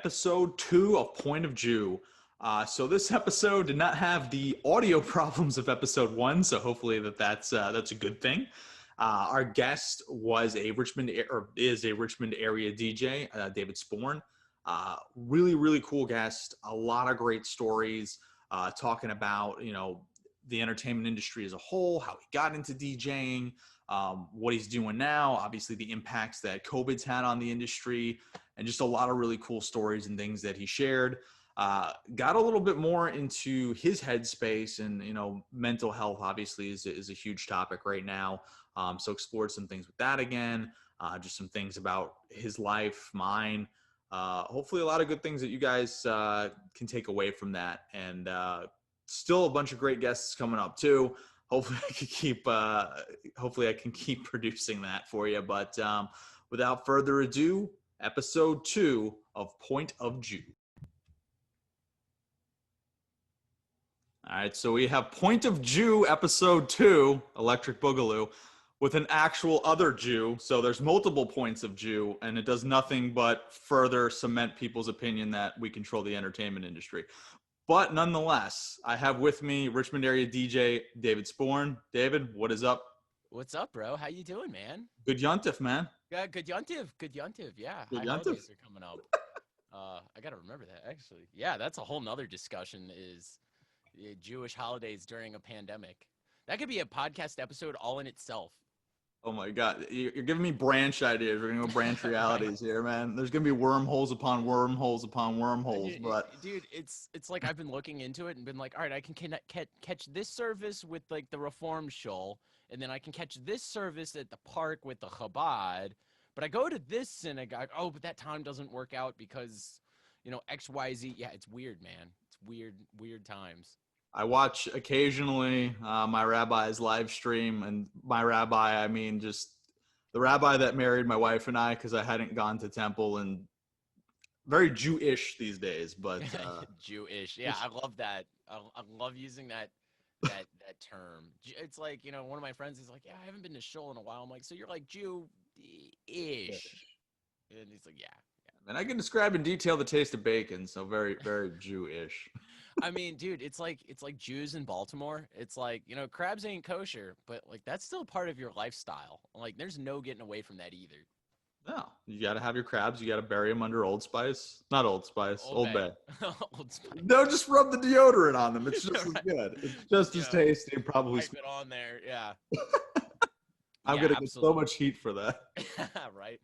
episode 2 of Point of Jew. So this episode did not have the audio problems of episode 1, so hopefully that's a good thing. Our guest was is a Richmond area DJ, David Sporn. Really, really cool guest. A lot of great stories talking about the entertainment industry as a whole, how he got into DJing, what he's doing now, obviously the impacts that COVID's had on the industry, and just a lot of really cool stories and things that he shared. Got a little bit more into his headspace, and mental health obviously is a huge topic right now. So explored some things with that again, just some things about his life, mine. Hopefully a lot of good things that you guys can take away from that, and still a bunch of great guests coming up too. Hopefully I can keep producing that for you. But without further ado, episode 2 of Point of Jew. All right, so we have Point of Jew episode 2, Electric Boogaloo, with an actual other Jew. So there's multiple points of Jew, and it does nothing but further cement people's opinion that we control the entertainment industry. But nonetheless, I have with me Richmond area DJ David Sporn. David, what is up? What's up, bro? How you doing, man? Good yontif, man. Yeah, good yontif. Good yontif. Yeah, Good holidays are coming up. I gotta remember that, actually. Yeah, that's a whole nother discussion, is Jewish holidays during a pandemic. That could be a podcast episode all in itself. Oh my God, you're giving me branch ideas. We're gonna go branch realities here, man. There's gonna be wormholes upon wormholes upon wormholes. Dude, it's like I've been looking into it and been like, all right, I can catch this service with like the Reform Shul, and then I can catch this service at the park with the Chabad. But I go to this synagogue. Oh, but that time doesn't work out because XYZ. Yeah, it's weird, man. It's weird times. I watch occasionally my rabbi's live stream, and my rabbi, I mean just the rabbi that married my wife and I, because I hadn't gone to temple, and very Jewish these days, but Jewish. Yeah, I love that. I love using that term. It's like, one of my friends is like, yeah, I haven't been to shul in a while. I'm like, so you're like Jew-ish. And he's like, yeah. And I can describe in detail the taste of bacon, so very, very Jewish. I mean, dude, it's like Jews in Baltimore. It's like, crabs ain't kosher, but like that's still part of your lifestyle. Like there's no getting away from that either. No, you got to have your crabs. You got to bury them under Old Spice. Not Old Spice, Old Bay. Old Spice. No, just rub the deodorant on them. It's just Right. as good. It's just as tasty. Probably. Wipe it on there, yeah. I'm going to get so much heat for that. Right.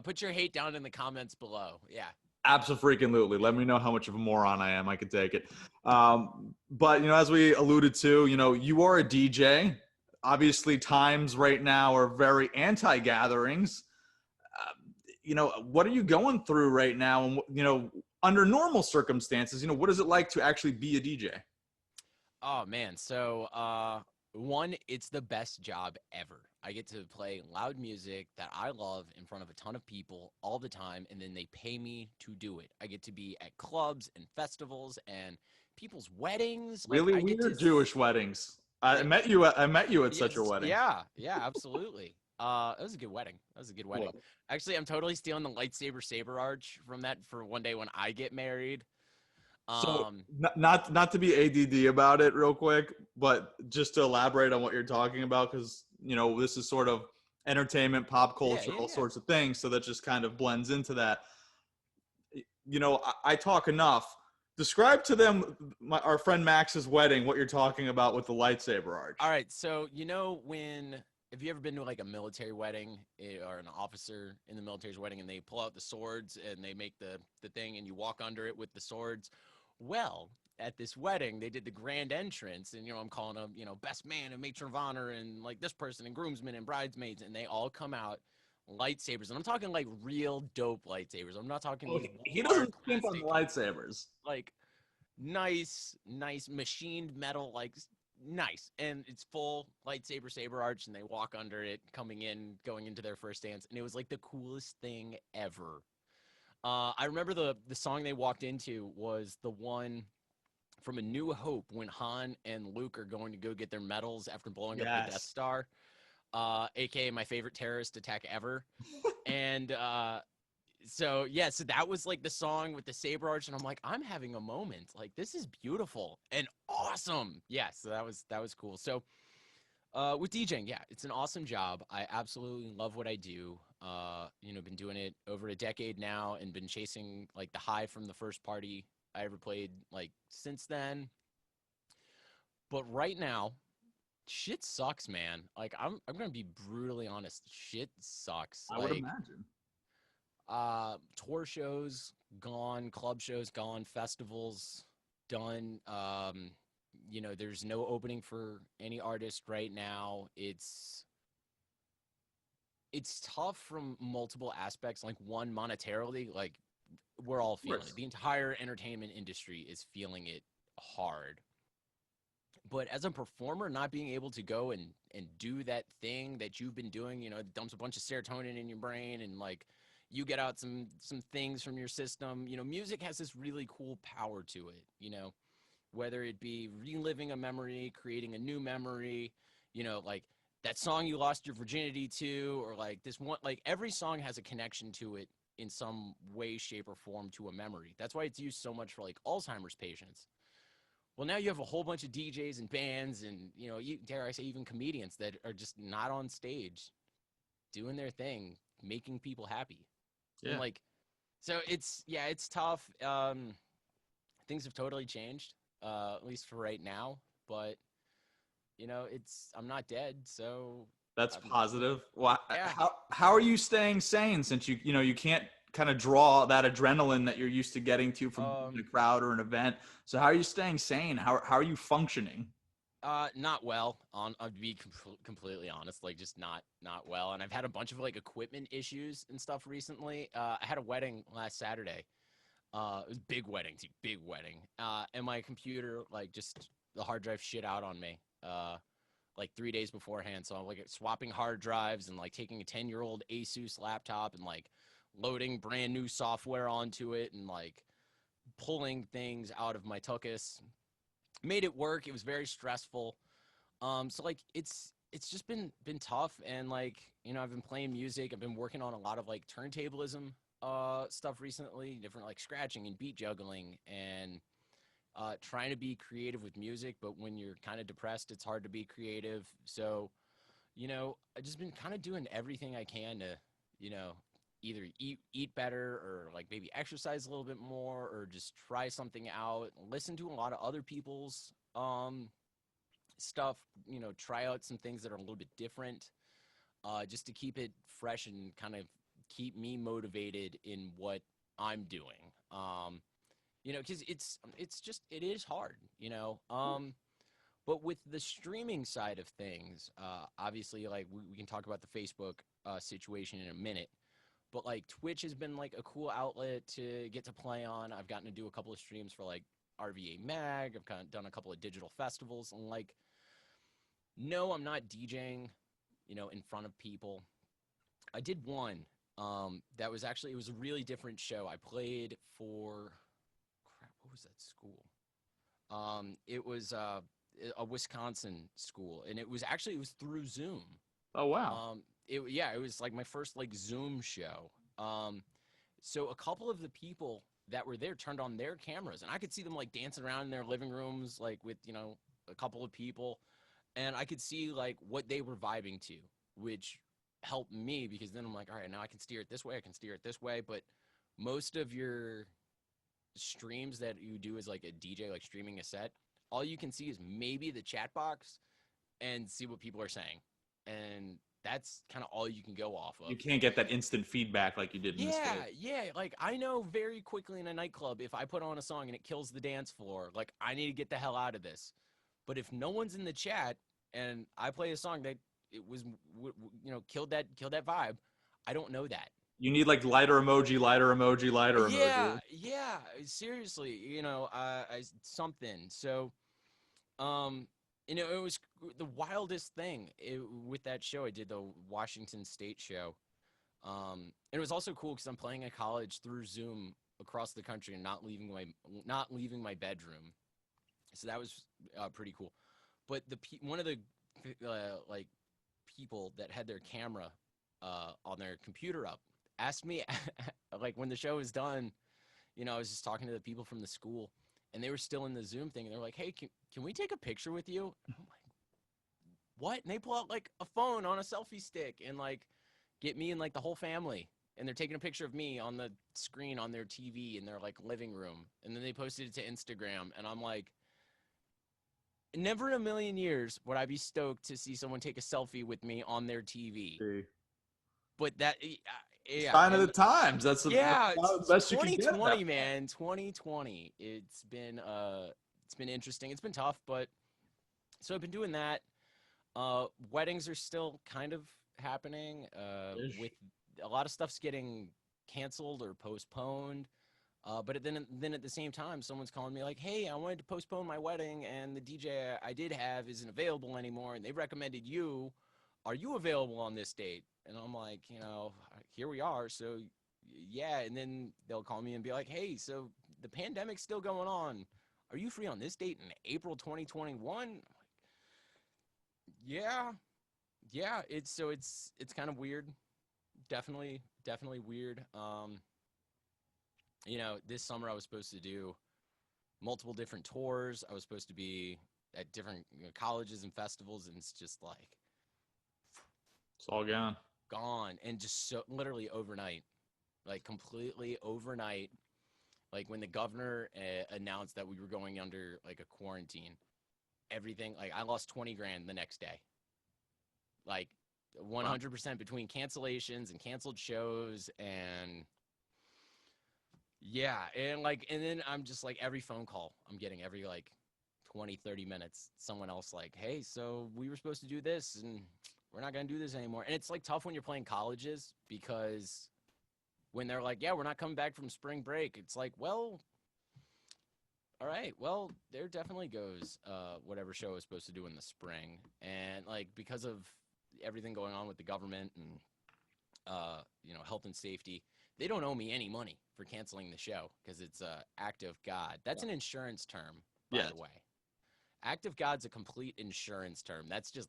Put your hate down in the comments below. Yeah. Absolutely. Let me know how much of a moron I am. I could take it. But, as we alluded to, you are a DJ. Obviously, times right now are very anti-gatherings. What are you going through right now? And, under normal circumstances, what is it like to actually be a DJ? Oh, man. So, one, it's the best job ever. I get to play loud music that I love in front of a ton of people all the time, and then they pay me to do it. I get to be at clubs and festivals and people's weddings. Really weird Jewish weddings. I met you at such a wedding. Yeah, absolutely. It was a good wedding. Actually, I'm totally stealing the lightsaber saber arch from that for one day when I get married. So not to be ADD about it real quick, but just to elaborate on what you're talking about, because this is sort of entertainment, pop culture, all sorts of things, so that just kind of blends into that. I talk enough. Describe to them our friend Max's wedding, what you're talking about with the lightsaber arch. All right, so have you ever been to like a military wedding or an officer in the military's wedding, and they pull out the swords and they make the thing and you walk under it with the swords? Well, at this wedding, they did the grand entrance, and, I'm calling them, best man and matron of honor and like this person and groomsmen and bridesmaids, and they all come out lightsabers. And I'm talking like real dope lightsabers. I'm not talking. He doesn't skimp on the lightsabers. Like nice machined metal, like nice. And it's full lightsaber saber arch, and they walk under it, going into their first dance. And it was like the coolest thing ever. I remember the song they walked into was the one from A New Hope, when Han and Luke are going to go get their medals after blowing up the Death Star, aka my favorite terrorist attack ever. And So yeah, so that was like the song with the saber arch, and I'm like, I'm having a moment. Like this is beautiful and awesome. Yeah, so that was cool. So with DJing, yeah, it's an awesome job. I absolutely love what I do. Been doing it over a decade now and been chasing like the high from the first party I ever played like since then. But right now, shit sucks, man. Like I'm gonna be brutally honest. Shit sucks. I would Like imagine. tour shows gone, club shows gone, festivals done. There's no opening for any artist right now. It's tough from multiple aspects. Like one, monetarily, like we're all Of feeling it. course. The entire entertainment industry is feeling it hard. But as a performer, not being able to go and do that thing that you've been doing, it dumps a bunch of serotonin in your brain and like you get out some things from your system. Music has this really cool power to it, whether it be reliving a memory, creating a new memory, like that song you lost your virginity to, or like this one, like every song has a connection to it in some way, shape, or form to a memory. That's why it's used so much for like Alzheimer's patients. Well, now you have a whole bunch of DJs and bands and, dare I say, even comedians that are just not on stage doing their thing, making people happy. And Yeah. like, so it's tough. Things have totally changed, at least for right now. But I'm not dead, so That's I'm, positive. Well, yeah. how are you staying sane since you can't kind of draw that adrenaline that you're used to getting to from a Um, crowd or an event? So how are you staying sane? How are you functioning? Not well. I'll be completely honest, like just not well. And I've had a bunch of like equipment issues and stuff recently. I had a wedding last Saturday. It was a big wedding, too, big wedding. And my computer, like, just the hard drive shit out on me. Like 3 days beforehand. So I'm like swapping hard drives and like taking a 10-year-old Asus laptop and like loading brand new software onto it and like pulling things out of my tuchus. Made it work. It was very stressful. So like it's just been tough and like I've been playing music. I've been working on a lot of like turntablism stuff recently, different like scratching and beat juggling and trying to be creative with music. But when you're kind of depressed, it's hard to be creative. So I've just been kind of doing everything I can to you know either eat better or like maybe exercise a little bit more or just try something out, listen to a lot of other people's stuff, try out some things that are a little bit different, just to keep it fresh and kind of keep me motivated in what I'm doing. Because it is hard, But with the streaming side of things, obviously, like we can talk about the Facebook situation in a minute. But like Twitch has been like a cool outlet to get to play on. I've gotten to do a couple of streams for like RVA Mag. I've kind of done a couple of digital festivals, and like, no, I'm not DJing, in front of people. I did one. That was actually, it was a really different show. I played for crap. What was that school? It was a Wisconsin school, and it was through Zoom. Oh wow. It was like my first like Zoom show. So a couple of the people that were there turned on their cameras, and I could see them like dancing around in their living rooms, like with a couple of people, and I could see like what they were vibing to, which helped me because then I'm like, all right, now I can steer it this way, I can steer it this way. But most of your streams that you do as like a DJ, like streaming a set, all you can see is maybe the chat box and see what people are saying. And that's kind of all you can go off You of. can't get that instant feedback like you did in this Yeah, case. yeah. Like I know very quickly in a nightclub, if I put on a song and it kills the dance floor, like I need to get the hell out of this. But if no one's in the chat and I play a song that it was, killed that vibe, I don't know that. You need like lighter emoji, lighter emoji, lighter Yeah, emoji. yeah. Seriously, something. So, um, it was the wildest thing with that show. I did the Washington State show. And it was also cool because I'm playing at college through Zoom across the country and not leaving my bedroom. So that was pretty cool. But one of the like people that had their camera on their computer up, asked me, like when the show was done, I was just talking to the people from the school, and they were still in the Zoom thing, and they're like, "Hey, can we take a picture with you?" And I'm like, "What?" And they pull out like a phone on a selfie stick and like get me and like the whole family, and they're taking a picture of me on the screen on their TV in their like living room, and then they posted it to Instagram, and I'm like, never in a million years would I be stoked to see someone take a selfie with me on their TV. See. But that, yeah, Sign of the and times. That's yeah, the it's best you can get at 2020, that point. man. 2020. It's been interesting. It's been tough, but so I've been doing that. Weddings are still kind of happening. With a lot of stuff's getting canceled or postponed. But then at the same time, someone's calling me like, "Hey, I wanted to postpone my wedding, and the DJ I did have isn't available anymore, and they recommended you. Are you available on this date?" And I'm like, here we are. So yeah, and then they'll call me and be like, "Hey, so the pandemic's still going on. Are you free on this date in April 2021?" Yeah, yeah. It's kind of weird. Definitely weird. This summer I was supposed to do multiple different tours. I was supposed to be at different colleges and festivals, and it's just like It's all gone. gone, and just so literally overnight, like completely overnight. Like when the governor announced that we were going under like a quarantine, everything, like I lost 20 grand the next day. Like Wow. 100% between cancellations and canceled shows and yeah, and then I'm just like every phone call I'm getting every like 20-30 minutes, someone else like, "Hey, so we were supposed to do this and we're not going to do this anymore." And it's like tough when you're playing colleges because when they're like, "Yeah, we're not coming back from spring break." It's like, "Well, all right, well, there definitely goes whatever show is supposed to do in the spring." And like because of everything going on with the government and health and safety, they don't owe me any money for canceling the show because it's act of God. That's an insurance term, by Yes. the way. Act of God's a complete insurance term. That's just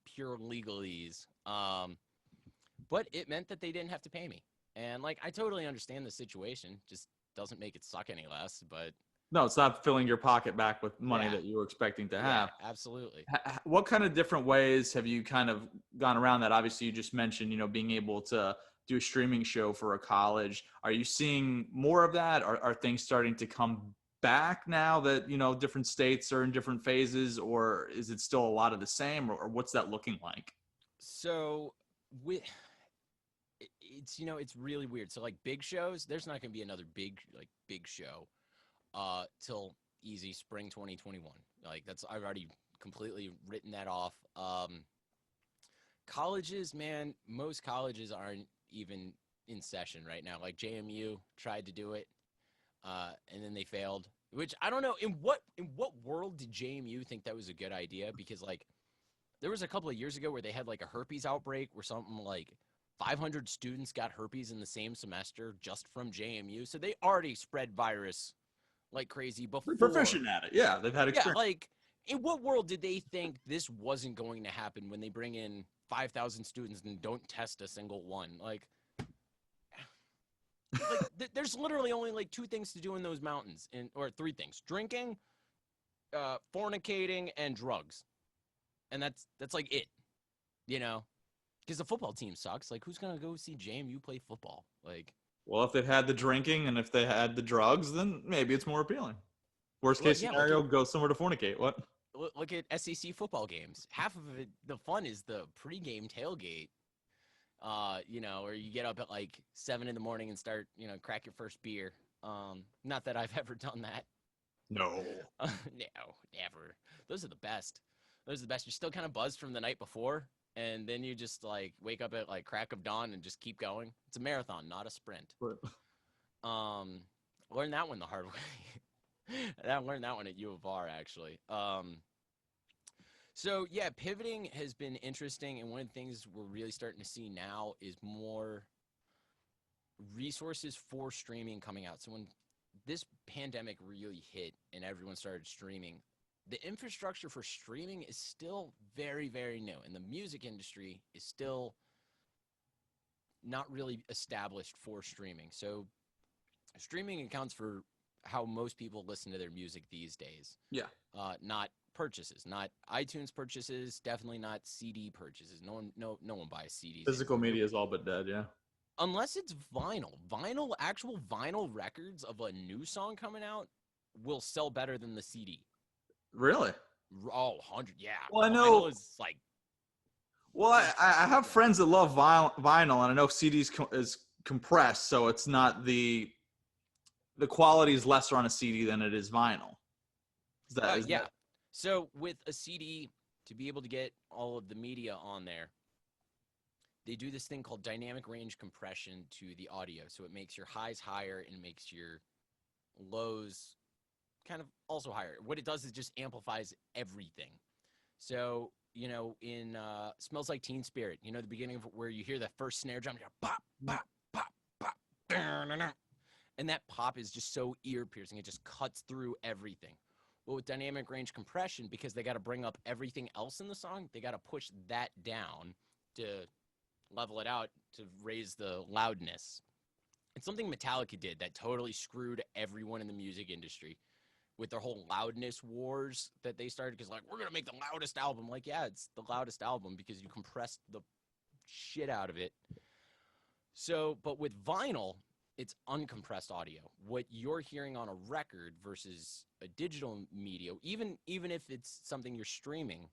pure legalese. But it meant that they didn't have to pay me. And like I totally understand the situation. Just doesn't make it suck any less. But No, it's not filling your pocket back with money yeah, that you were expecting to yeah, have. absolutely. What kind of different ways have you kind of gone around that? Obviously, you just mentioned, being able to do a streaming show for a college. Are you seeing more of that? Are things starting to come back now that, different states are in different phases, or is it still a lot of the same, or what's that looking like? So with it's really weird. So like big shows, there's not going to be another big show till easy spring 2021. Like that's I've already completely written that off. Colleges, man, most colleges aren't even in session right now. Like JMU tried to do it, and then they failed. Which I don't know in what world did JMU think that was a good idea? Because like there was a couple of years ago where they had like a herpes outbreak where something like 500 students got herpes in the same semester just from JMU. So they already spread virus like crazy They're before. proficient at it. Yeah, they've had Yeah, experience. like in what world did they think this wasn't going to happen when they bring in 5,000 students and don't test a single one? There's literally only like two things to do in those mountains, or three things: drinking, fornicating, and drugs. And that's like it, you know. Because the football team sucks. Like, who's gonna go see JMU play football? Like, Well, if they've had the drinking and if they had the drugs, then maybe it's more appealing. Worst well, case yeah, scenario, go somewhere to fornicate. What? look at SEC football games. Half of it, the fun is the pregame tailgate. Or you get up at like 7 in the morning and start, crack your first beer. Not that I've ever done that. No. No, never. Those are the best. Those are the best. You're still kind of buzzed from the night before, and then you just like wake up at like crack of dawn and just keep going. It's a marathon, not a sprint. Um, Learned that one the hard way. I learned that one at U of R actually. So yeah, pivoting has been interesting, and one of the things we're really starting to see now is more resources for streaming coming out. So when this pandemic really hit and everyone started streaming, the infrastructure for streaming is still very, very new, and the music industry is still not really established for streaming. So streaming accounts for how most people listen to their music these days. Yeah. Not purchases, not iTunes purchases, definitely not CD purchases. No one buys CDs. Physical anymore. media is all but dead. Yeah. Unless it's vinyl, actual vinyl records of a new song coming out will sell better than the CD. Really? Oh, 100, yeah. Well, I know. Vinyl is like. Well, I have friends that love vinyl, and I know CDs is compressed, so it's not the quality is lesser on a CD than it is vinyl. Is Yeah. that... So with a CD, to be able to get all of the media on there, they do this thing called dynamic range compression to the audio. So it makes your highs higher and makes your lows kind of also higher. What it does is just amplifies everything. So, in Smells Like Teen Spirit, the beginning of where you hear that first snare drum, you go pop, pop, pop, pop, and that pop is just so ear piercing. It just cuts through everything. But with dynamic range compression, because they got to bring up everything else in the song, they got to push that down to level it out to raise the loudness. It's something Metallica did that totally screwed everyone in the music industry with their whole loudness wars that they started. Because, we're going to make the loudest album. Yeah, it's the loudest album because you compressed the shit out of it. So, but with vinyl, it's uncompressed audio. What you're hearing on a record versus a digital media, even if it's something you're streaming,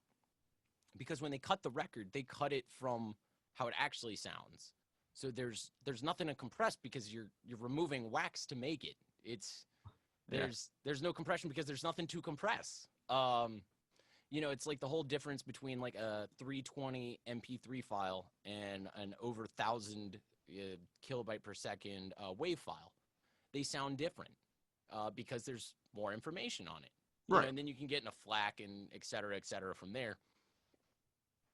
because when they cut the record, they cut it from how it actually sounds. So there's nothing to compress because you're removing wax to make it. There's no compression because there's nothing to compress. It's like the whole difference between like a 320 MP3 file and an over 1,000 kilobyte per second WAV file. They sound different because there's more information on it. Right. And then you can get in a FLAC and et cetera from there.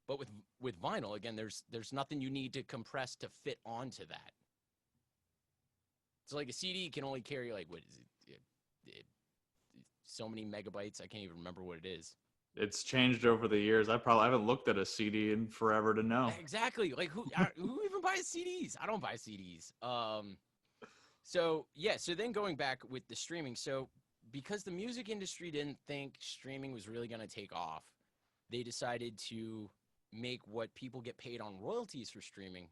But with vinyl, again, there's nothing you need to compress to fit onto that. So like a CD can only carry what is it? So many megabytes. I can't even remember what it is. It's changed over the years. I haven't looked at a CD in forever to know. Exactly. Who even buys CDs? I don't buy CDs. So then going back with the streaming. So because the music industry didn't think streaming was really going to take off, they decided to make what people get paid on royalties for streaming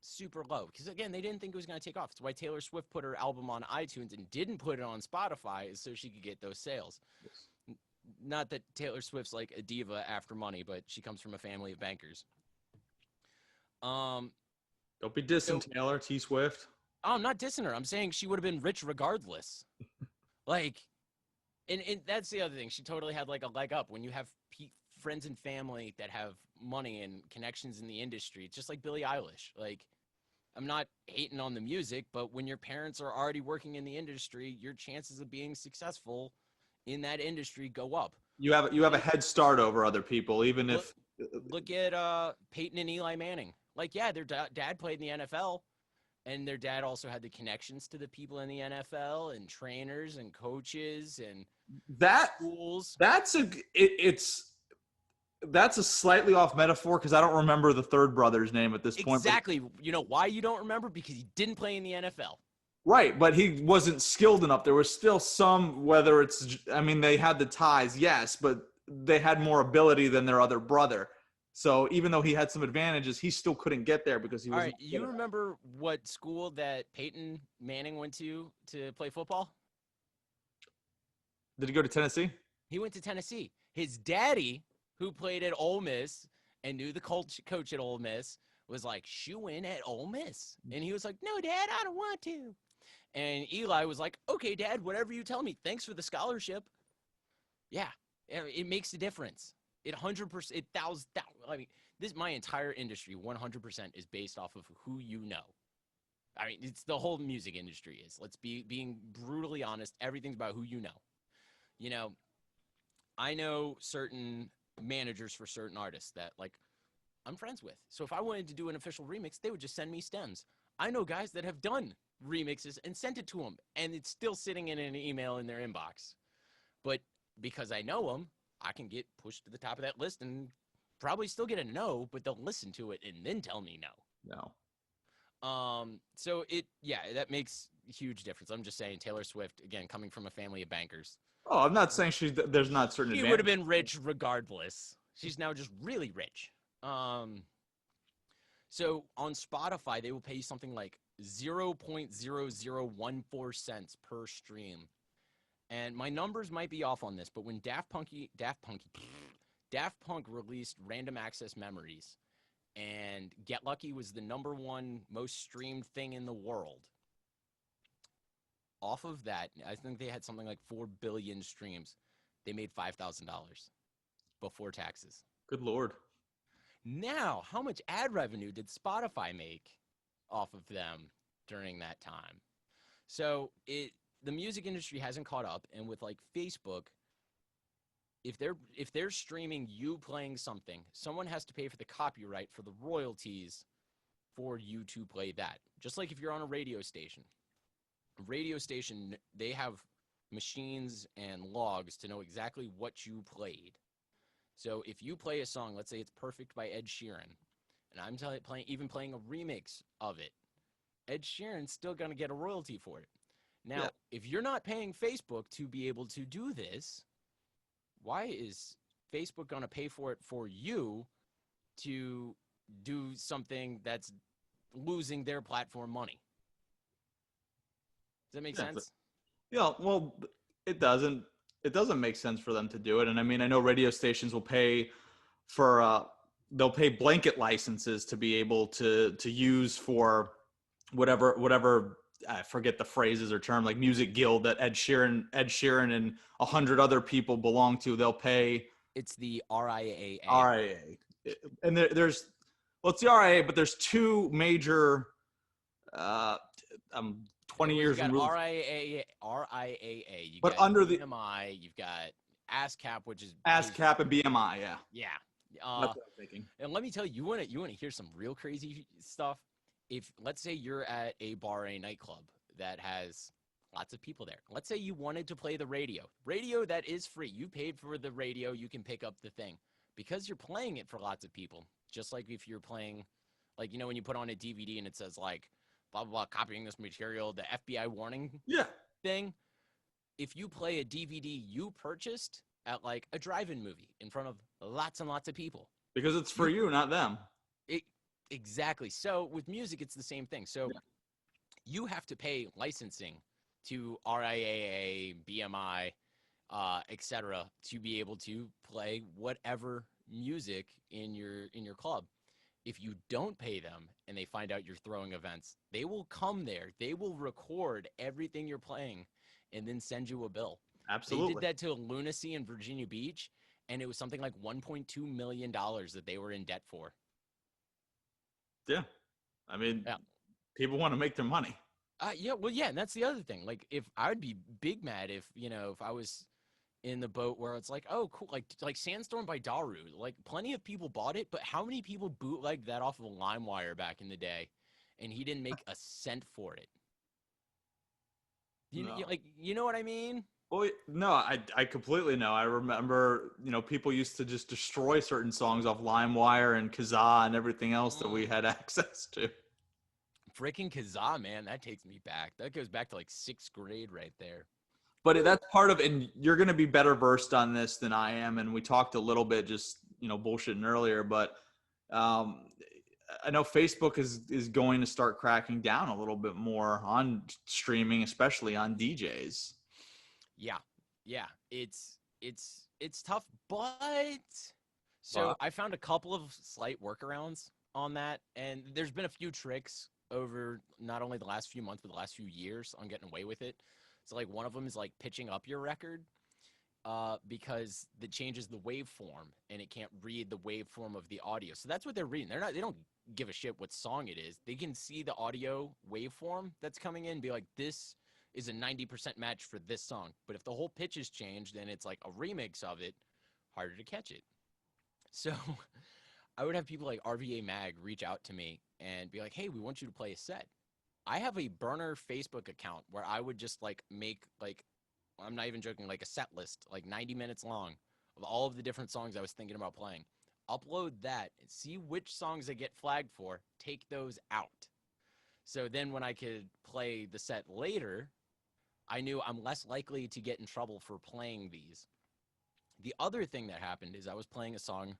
super low. Because again, they didn't think it was going to take off. It's why Taylor Swift put her album on iTunes and didn't put it on Spotify so she could get those sales. Yes. Not that Taylor Swift's like a diva after money, but she comes from a family of bankers. Don't be dissing Taylor, T Swift. Oh, I'm not dissing her. I'm saying she would have been rich regardless. And that's the other thing. She totally had a leg up. When you have friends and family that have money and connections in the industry, it's just like Billie Eilish. I'm not hating on the music, but when your parents are already working in the industry, your chances of being successful in that industry go up. You have a head start over other people, even if. Look at Peyton and Eli Manning. Their dad played in the NFL, and their dad also had the connections to the people in the NFL and trainers and coaches and schools. That's a slightly off metaphor because I don't remember the third brother's name at this point. Exactly. You know why you don't remember? Because he didn't play in the NFL. Right, but he wasn't skilled enough. There was still some, they had the ties, yes, but they had more ability than their other brother. So even though he had some advantages, he still couldn't get there because he was. All right, you remember what school that Peyton Manning went to play football? Did he go to Tennessee? He went to Tennessee. His daddy, who played at Ole Miss and knew the coach at Ole Miss, was like, shoe in at Ole Miss. And he was like, no, Dad, I don't want to. And Eli was like, okay, Dad, whatever you tell me. Thanks for the scholarship. Yeah, it makes a difference. It 100%, my entire industry 100% is based off of who you know. It's the whole music industry is. Let's being brutally honest. Everything's about who you know. I know certain managers for certain artists that I'm friends with. So if I wanted to do an official remix, they would just send me stems. I know guys that have done remixes and sent it to them, and it's still sitting in an email in their inbox. But because I know them, I can get pushed to the top of that list and probably still get a no, but they'll listen to it and then tell me no. No. So that makes a huge difference. I'm just saying Taylor Swift, again, coming from a family of bankers. Oh, I'm not saying there's not certain She would have advantages. been rich regardless. She's now just really rich. So on Spotify, they will pay you something like 0.0014 cents per stream. And my numbers might be off on this, but when Daft Punk released Random Access Memories, and Get Lucky was the #1 most streamed thing in the world. Off of that, I think they had something like 4 billion streams. They made $5,000 before taxes. Good Lord. Now, how much ad revenue did Spotify make off of them during that time? So the music industry hasn't caught up, and with like Facebook, if they're streaming you playing something, someone has to pay for the copyright for the royalties for you to play that. Just like if you're on a radio station. A radio station, they have machines and logs to know exactly what you played. So if you play a song, let's say it's Perfect by Ed Sheeran, and I'm playing a remix of it, Ed Sheeran's still going to get a royalty for it. Now, if you're not paying Facebook to be able to do this, why is Facebook going to pay for it for you to do something that's losing their platform money? Does that make sense? Yeah, well, it doesn't. It doesn't make sense for them to do it. And I mean, I know radio stations will pay for they'll pay blanket licenses to be able to use for whatever I forget the phrases or term, like music guild that Ed Sheeran and 100 other people belong to. They'll pay. It's the RIAA. RIA, and there's it's the RIA, but there's two major. I'm 20 years you got removed. RIAA. You but got under the BMI, you've got ASCAP, which is ASCAP and BMI. Yeah. Yeah. That's what I'm thinking. And let me tell you, you want to hear some real crazy stuff? If let's say you're at a bar or a nightclub that has lots of people there. Let's say you wanted to play the radio. Radio that is free. You paid for the radio, you can pick up the thing. Because you're playing it for lots of people, just like if you're playing, like, when you put on a DVD and it says, like, blah, blah, blah, copying this material, the FBI warning thing. If you play a DVD you purchased at, like, a drive-in movie in front of lots and lots of people. Because it's for you, not them. Exactly. So with music, it's the same thing. So you have to pay licensing to RIAA, BMI, etc., to be able to play whatever music in your club. If you don't pay them and they find out you're throwing events, they will come there. They will record everything you're playing and then send you a bill. Absolutely. They did that to Lunacy in Virginia Beach, and it was something like $1.2 million that they were in debt for. Yeah. I mean, people want to make their money. And that's the other thing. Like, if I would be big mad if I was in the boat where it's like, oh, cool, like Sandstorm by Daru. Like, plenty of people bought it, but how many people bootlegged that off of LimeWire back in the day, and he didn't make a cent for it? You know what I mean? Well, no, I completely know. I remember, people used to just destroy certain songs off LimeWire and Kazaa and everything else that we had access to. Freaking Kazaa, man, that takes me back. That goes back to like 6th grade right there. But that's part of, and you're going to be better versed on this than I am. And we talked a little bit just, bullshitting earlier, but I know Facebook is going to start cracking down a little bit more on streaming, especially on DJs. Yeah, it's tough, but I found a couple of slight workarounds on that, and there's been a few tricks over not only the last few months but the last few years on getting away with it. So, like, one of them is like pitching up your record because it changes the waveform and it can't read the waveform of the audio. So that's what they're reading. They don't give a shit what song it is. They can see the audio waveform that's coming in and be like, this is a 90% match for this song. But if the whole pitch is changed and it's like a remix of it, harder to catch it. So I would have people like RVA Mag reach out to me and be like, hey, we want you to play a set. I have a burner Facebook account where I would just like make, like, I'm not even joking, like a set list, like 90 minutes long of all of the different songs I was thinking about playing. Upload that and see which songs I get flagged for, take those out. So then when I could play the set later, I knew I'm less likely to get in trouble for playing these. The other thing that happened is I was playing a song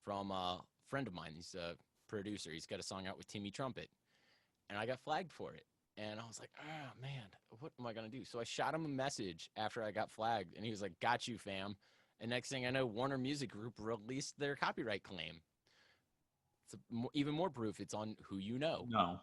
from a friend of mine. He's a producer. He's got a song out with Timmy Trumpet, and I got flagged for it. And I was like, oh, man, what am I going to do? So I shot him a message after I got flagged, and he was like, got you, fam. And next thing I know, Warner Music Group released their copyright claim. It's even more proof it's on Who You Know. No.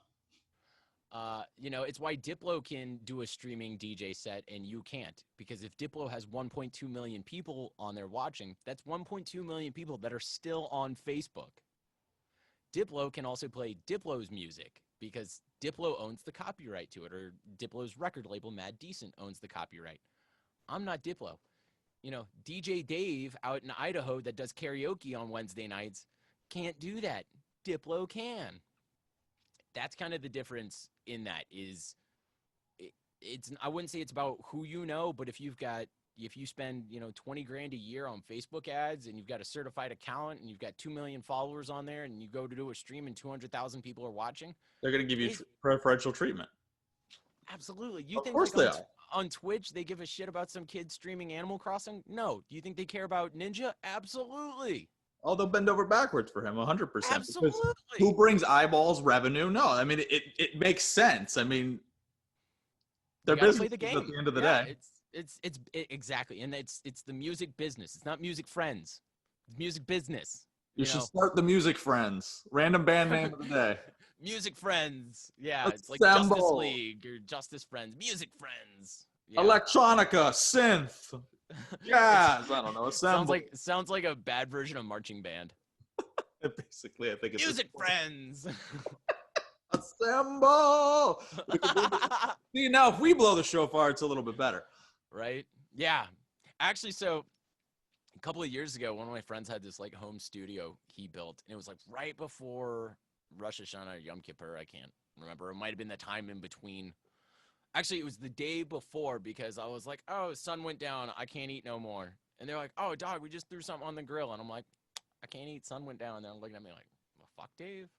It's why Diplo can do a streaming DJ set and you can't. Because if Diplo has 1.2 million people on there watching, that's 1.2 million people that are still on Facebook. Diplo can also play Diplo's music because Diplo owns the copyright to it, or Diplo's record label, Mad Decent, owns the copyright. I'm not Diplo. DJ Dave out in Idaho that does karaoke on Wednesday nights can't do that. Diplo can. That's kind of the difference in that is it's I wouldn't say it's about who you know, but if you spend 20 grand a year on Facebook ads and you've got a certified account and you've got 2 million followers on there and you go to do a stream and 200,000 people are watching, They're going to give you preferential treatment. Absolutely. You Of think course like they are. On Twitch they give a shit about some kid streaming Animal Crossing? No. Do you think they care about Ninja? Absolutely. Oh, they'll bend over backwards for him 100%. Absolutely. Because who brings eyeballs, revenue? No, I mean, it makes sense. I mean, their business play the game at the end of the day. It's exactly. And it's the music business. It's not music friends. It's music business. You should start the Music Friends. Random band name of the day. Music Friends. Yeah, Assemble. it's like Justice League or Justice Friends. Music Friends. Yeah. Electronica, synth, jazz. I don't know. Assemble. Sounds like a bad version of marching band. Basically, I think it's Music Friends. Assemble. See, now if we blow the shofar, it's a little bit better. Right? Yeah. Actually, so a couple of years ago, one of my friends had this like home studio he built, and it was like right before Rosh Hashanah or Yom Kippur. I can't remember. It might have been the time in between. Actually, it was the day before because I was like, oh, sun went down. I can't eat no more. And they're like, oh, dog, we just threw something on the grill. And I'm like, I can't eat. Sun went down. And they're looking at me like, well, fuck, Dave.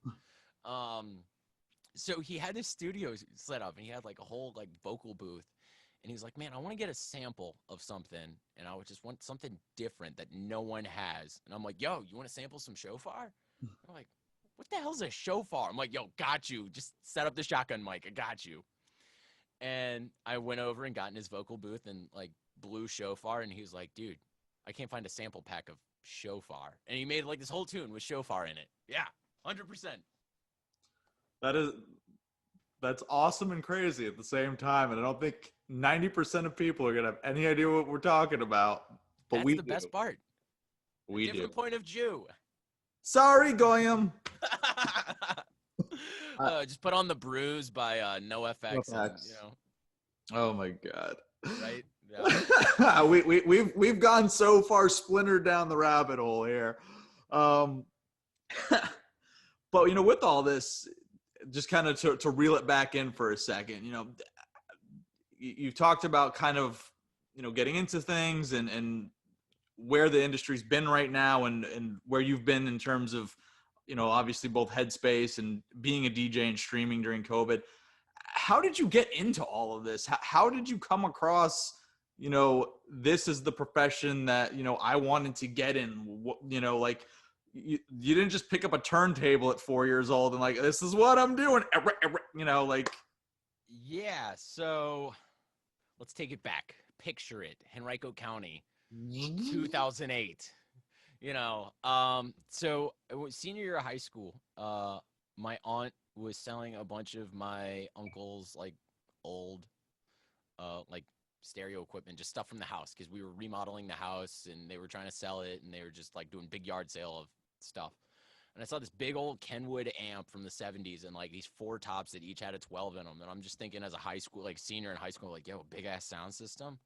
So he had his studio set up, and he had like a whole like vocal booth. And he was like, man, I want to get a sample of something. And I would just want something different that no one has. And I'm like, yo, you want to sample some shofar? I'm like, what the hell's a shofar? I'm like, yo, got you. Just set up the shotgun mic. I got you. And I went over and got in his vocal booth and like blew shofar. And he was like, dude, I can't find a sample pack of shofar. And he made like this whole tune with shofar in it. Yeah, 100%. That's awesome and crazy at the same time. And I don't think 90% of people are going to have any idea what we're talking about. But That's the best part. We do. Different point of view. Sorry, Goyam. Just put on The Bruise by NoFX. And, Oh my God. Right? Yeah. we've gone so far splintered down the rabbit hole here. But with all this, just kind of to reel it back in for a second, you've talked about kind of, getting into things and where the industry's been right now and where you've been in terms of, obviously both headspace and being a DJ and streaming during COVID. How did you get into all of this? How did you come across, this is the profession that, I wanted to get in, you didn't just pick up a turntable at 4 years old and like, this is what I'm doing, Yeah. So let's take it back. Picture it. Henrico County, 2008. So senior year of high school, my aunt was selling a bunch of my uncle's like old, like stereo equipment, just stuff from the house. Cause we were remodeling the house and they were trying to sell it and they were just like doing big yard sale of stuff. And I saw this big old Kenwood amp from the 70s and like these 4 tops that each had a 12 in them. And I'm just thinking as a high school, like senior in high school, like, yo, big ass sound system.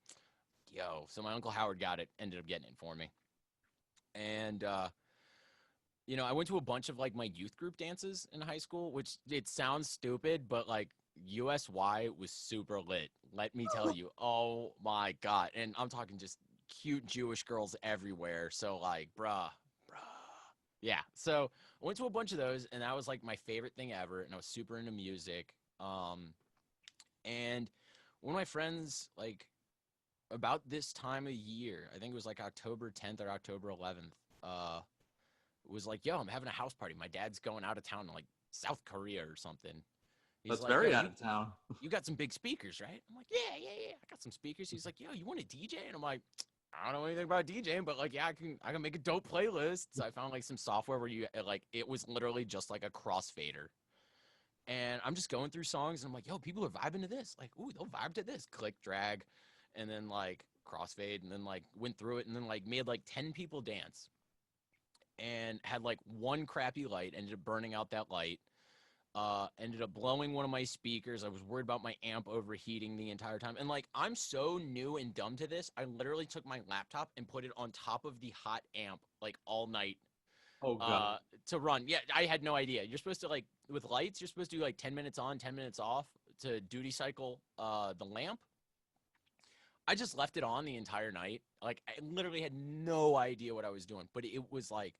Yo. So my Uncle Howard ended up getting it for me. And, I went to a bunch of like my youth group dances in high school, which it sounds stupid, but like USY was super lit. Let me tell you. Oh my God. And I'm talking just cute Jewish girls everywhere. So like, bruh. Yeah. So I went to a bunch of those, and that was like my favorite thing ever. And I was super into music. And one of my friends, like about this time of year, I think it was like October 10th or October 11th, was like, yo, I'm having a house party. My dad's going out of town to like South Korea or something. He's That's like, yo, very out of town. you got some big speakers, right? I'm like, yeah. I got some speakers. He's like, yo, you want to DJ? And I'm like, I don't know anything about DJing, but like, yeah, I can make a dope playlist. So I found like some software where you like, it was literally just like a crossfader. And I'm just going through songs and I'm like, yo, people are vibing to this. Like, ooh, they'll vibe to this. Click, drag, and then like crossfade, and then like went through it and then like made like 10 people dance and had like one crappy light, ended up burning out that light. Ended up blowing one of my speakers. I was worried about my amp overheating the entire time. And like, I'm so new and dumb to this. I literally took my laptop and put it on top of the hot amp like all night Oh God. to run. Yeah, I had no idea. You're supposed to like with lights, you're supposed to do like 10 minutes on, 10 minutes off to duty cycle the lamp. I just left it on the entire night. Like I literally had no idea what I was doing, but it was like,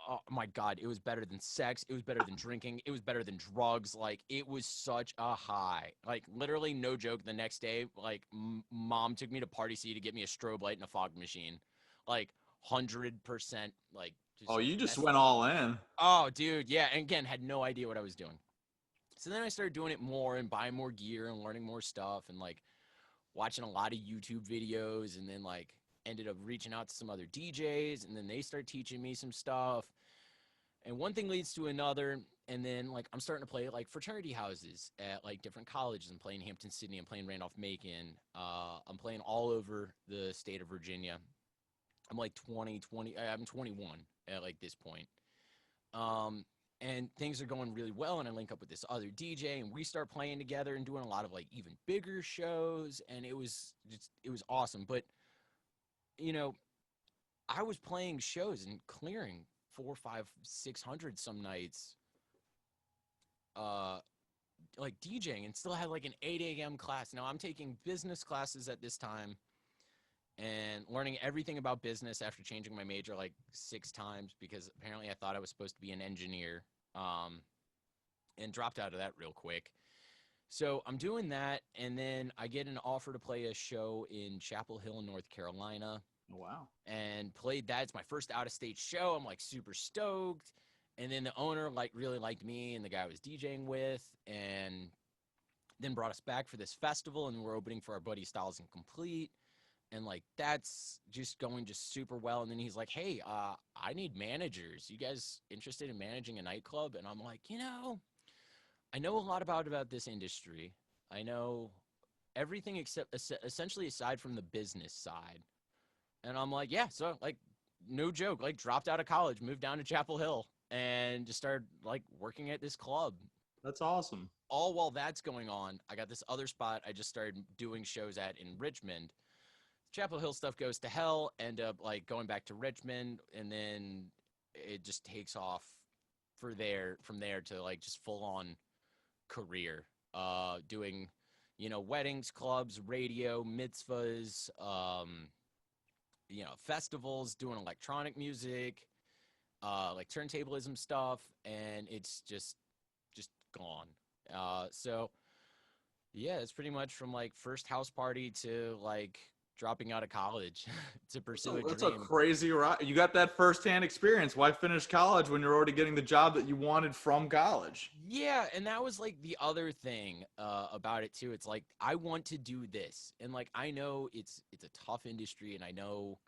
oh my God, it was better than sex. It was better than drinking. It was better than drugs. Like it was such a high. Like literally, no joke. The next day, like mom took me to Party City to get me a strobe light and a fog machine. Like 100%. Like Oh, just you just best. went all in. Oh, dude, yeah. And again, had no idea what I was doing. So then I started doing it more and buying more gear and learning more stuff and like watching a lot of YouTube videos, and then like ended up reaching out to some other DJs, and then they start teaching me some stuff, and one thing leads to another, and then like I'm starting to play like fraternity houses at like different colleges. I'm playing Hampton Sydney, I'm playing Randolph Macon, I'm playing all over the state of Virginia. I'm like 20 I'm 21 at like this point. um and things are going really well, and I link up with this other DJ and we start playing together and doing a lot of like even bigger shows, and it was awesome. But you know, I was playing shows and clearing 4, 5, 600 some nights, uh like DJing, and still had like an 8 a.m. class. Now I'm taking business classes at this time and learning everything about business after changing my major like 6 times because apparently I thought I was supposed to be an engineer, um, and dropped out of that real quick. So I'm doing that, and then I get an offer to play a show in Chapel Hill, North Carolina, Oh, wow. and played that. It's my first out of state show. I'm like super stoked. And then the owner like really liked me and the guy I was DJing with, and then brought us back for this festival, and we're opening for our buddy Styles and Complete. And like that's just going just super well. And then he's like, hey, I need managers. You guys interested in managing a nightclub? And I'm like, I know a lot about this industry. I know everything except essentially aside from the business side. And I'm like, yeah. So like, no joke, like dropped out of college, moved down to Chapel Hill, and just started like working at this club. That's awesome. All while that's going on, I got this other spot I just started doing shows at in Richmond. Chapel Hill stuff goes to hell, end up like going back to Richmond, and then it just takes off from there to like just full on career. Doing, weddings, clubs, radio, mitzvahs, festivals, doing electronic music, like turntablism stuff, and it's just gone. So yeah, it's pretty much from like first house party to like dropping out of college to pursue a That's a dream. crazy ride. You got that firsthand experience. Why finish college when you're already getting the job that you wanted from college? Yeah, and that was like the other thing about it too. It's like I want to do this, and like I know it's a tough industry, and I know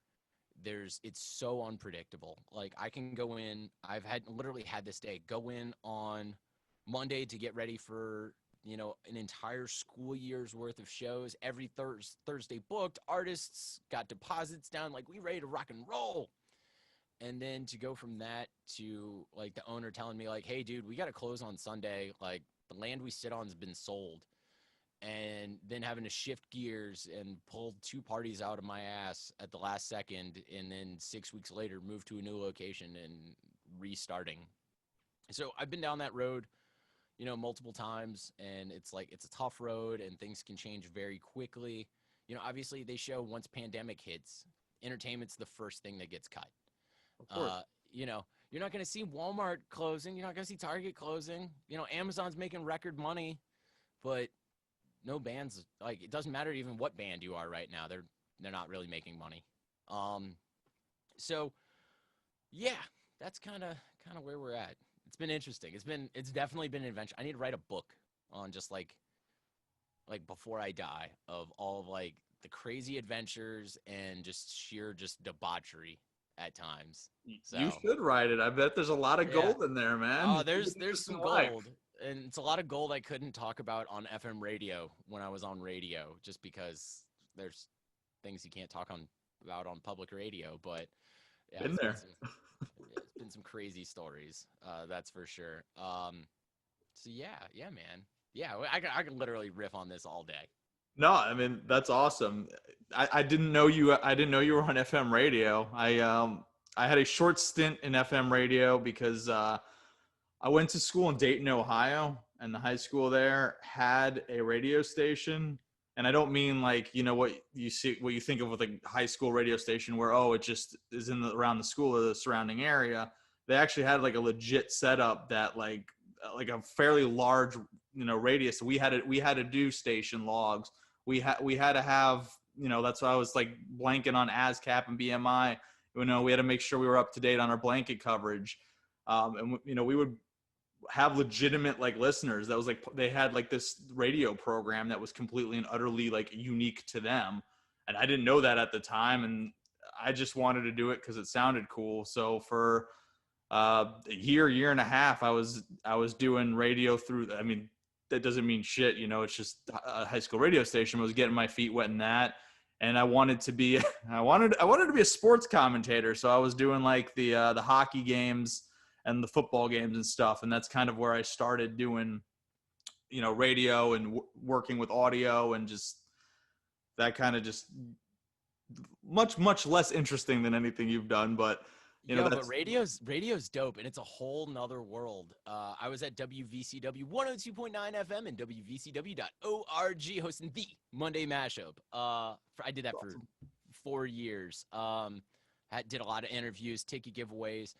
it's so unpredictable. Like I can go in. I've had literally had this day go in on Monday to get ready for an entire school year's worth of shows. Every Thursday booked. Artists got deposits down. Like we ready to rock and roll. And then to go from that to like the owner telling me like, hey, dude, we got to close on Sunday. Like the land we sit on has been sold. And then having to shift gears and pull 2 parties out of my ass at the last second, and then 6 weeks later move to a new location and restarting. So I've been down that road, multiple times, and it's like it's a tough road and things can change very quickly. Obviously they show once pandemic hits, entertainment's the first thing that gets cut. Of course. you're not going to see Walmart closing. You're not going to see Target closing. Amazon's making record money, but no bands. Like, it doesn't matter even what band you are right now. They're not really making money. So yeah, that's kind of where we're at. It's been interesting. It's definitely been an adventure. I need to write a book on just like before I die, of all of like the crazy adventures and just sheer just debauchery at times. So You should write it. I bet there's a lot of yeah. gold in there, man. Oh, there's Interesting some life. gold, and it's a lot of gold I couldn't talk about on FM radio when I was on radio, just because there's things you can't talk about on public radio. But yeah, Been there. it's been some crazy stories, that's for sure. So yeah, man, yeah, I can literally riff on this all day. No, I mean that's awesome. I didn't know you. I didn't know you were on FM radio. I had a short stint in FM radio because I went to school in Dayton, Ohio, and the high school there had a radio station. And I don't mean like what you think of with a high school radio station where it just is around the school or the surrounding area. They actually had like a legit setup that like a fairly large radius. We had to do station logs. We had to have that's why I was like blanking on ASCAP and BMI. We had to make sure we were up to date on our blanket coverage, and we would have legitimate like listeners. That was like they had like this radio program that was completely and utterly like unique to them, and I didn't know that at the time, and I just wanted to do it because it sounded cool. So for a year and a half, I was doing radio through. I mean, that doesn't mean shit, it's just a high school radio station. I was getting my feet wet in that, and I wanted to be I wanted to be a sports commentator. So I was doing like the hockey games and the football games and stuff, and that's kind of where I started doing radio and working with audio, and just that kind of just much less interesting than anything you've done, but But radio's dope, and it's a whole nother world. I was at WVCW 102.9 FM and WVCW.org hosting the Monday Mashup. I did that for 4 years. Did a lot of interviews, ticket giveaways,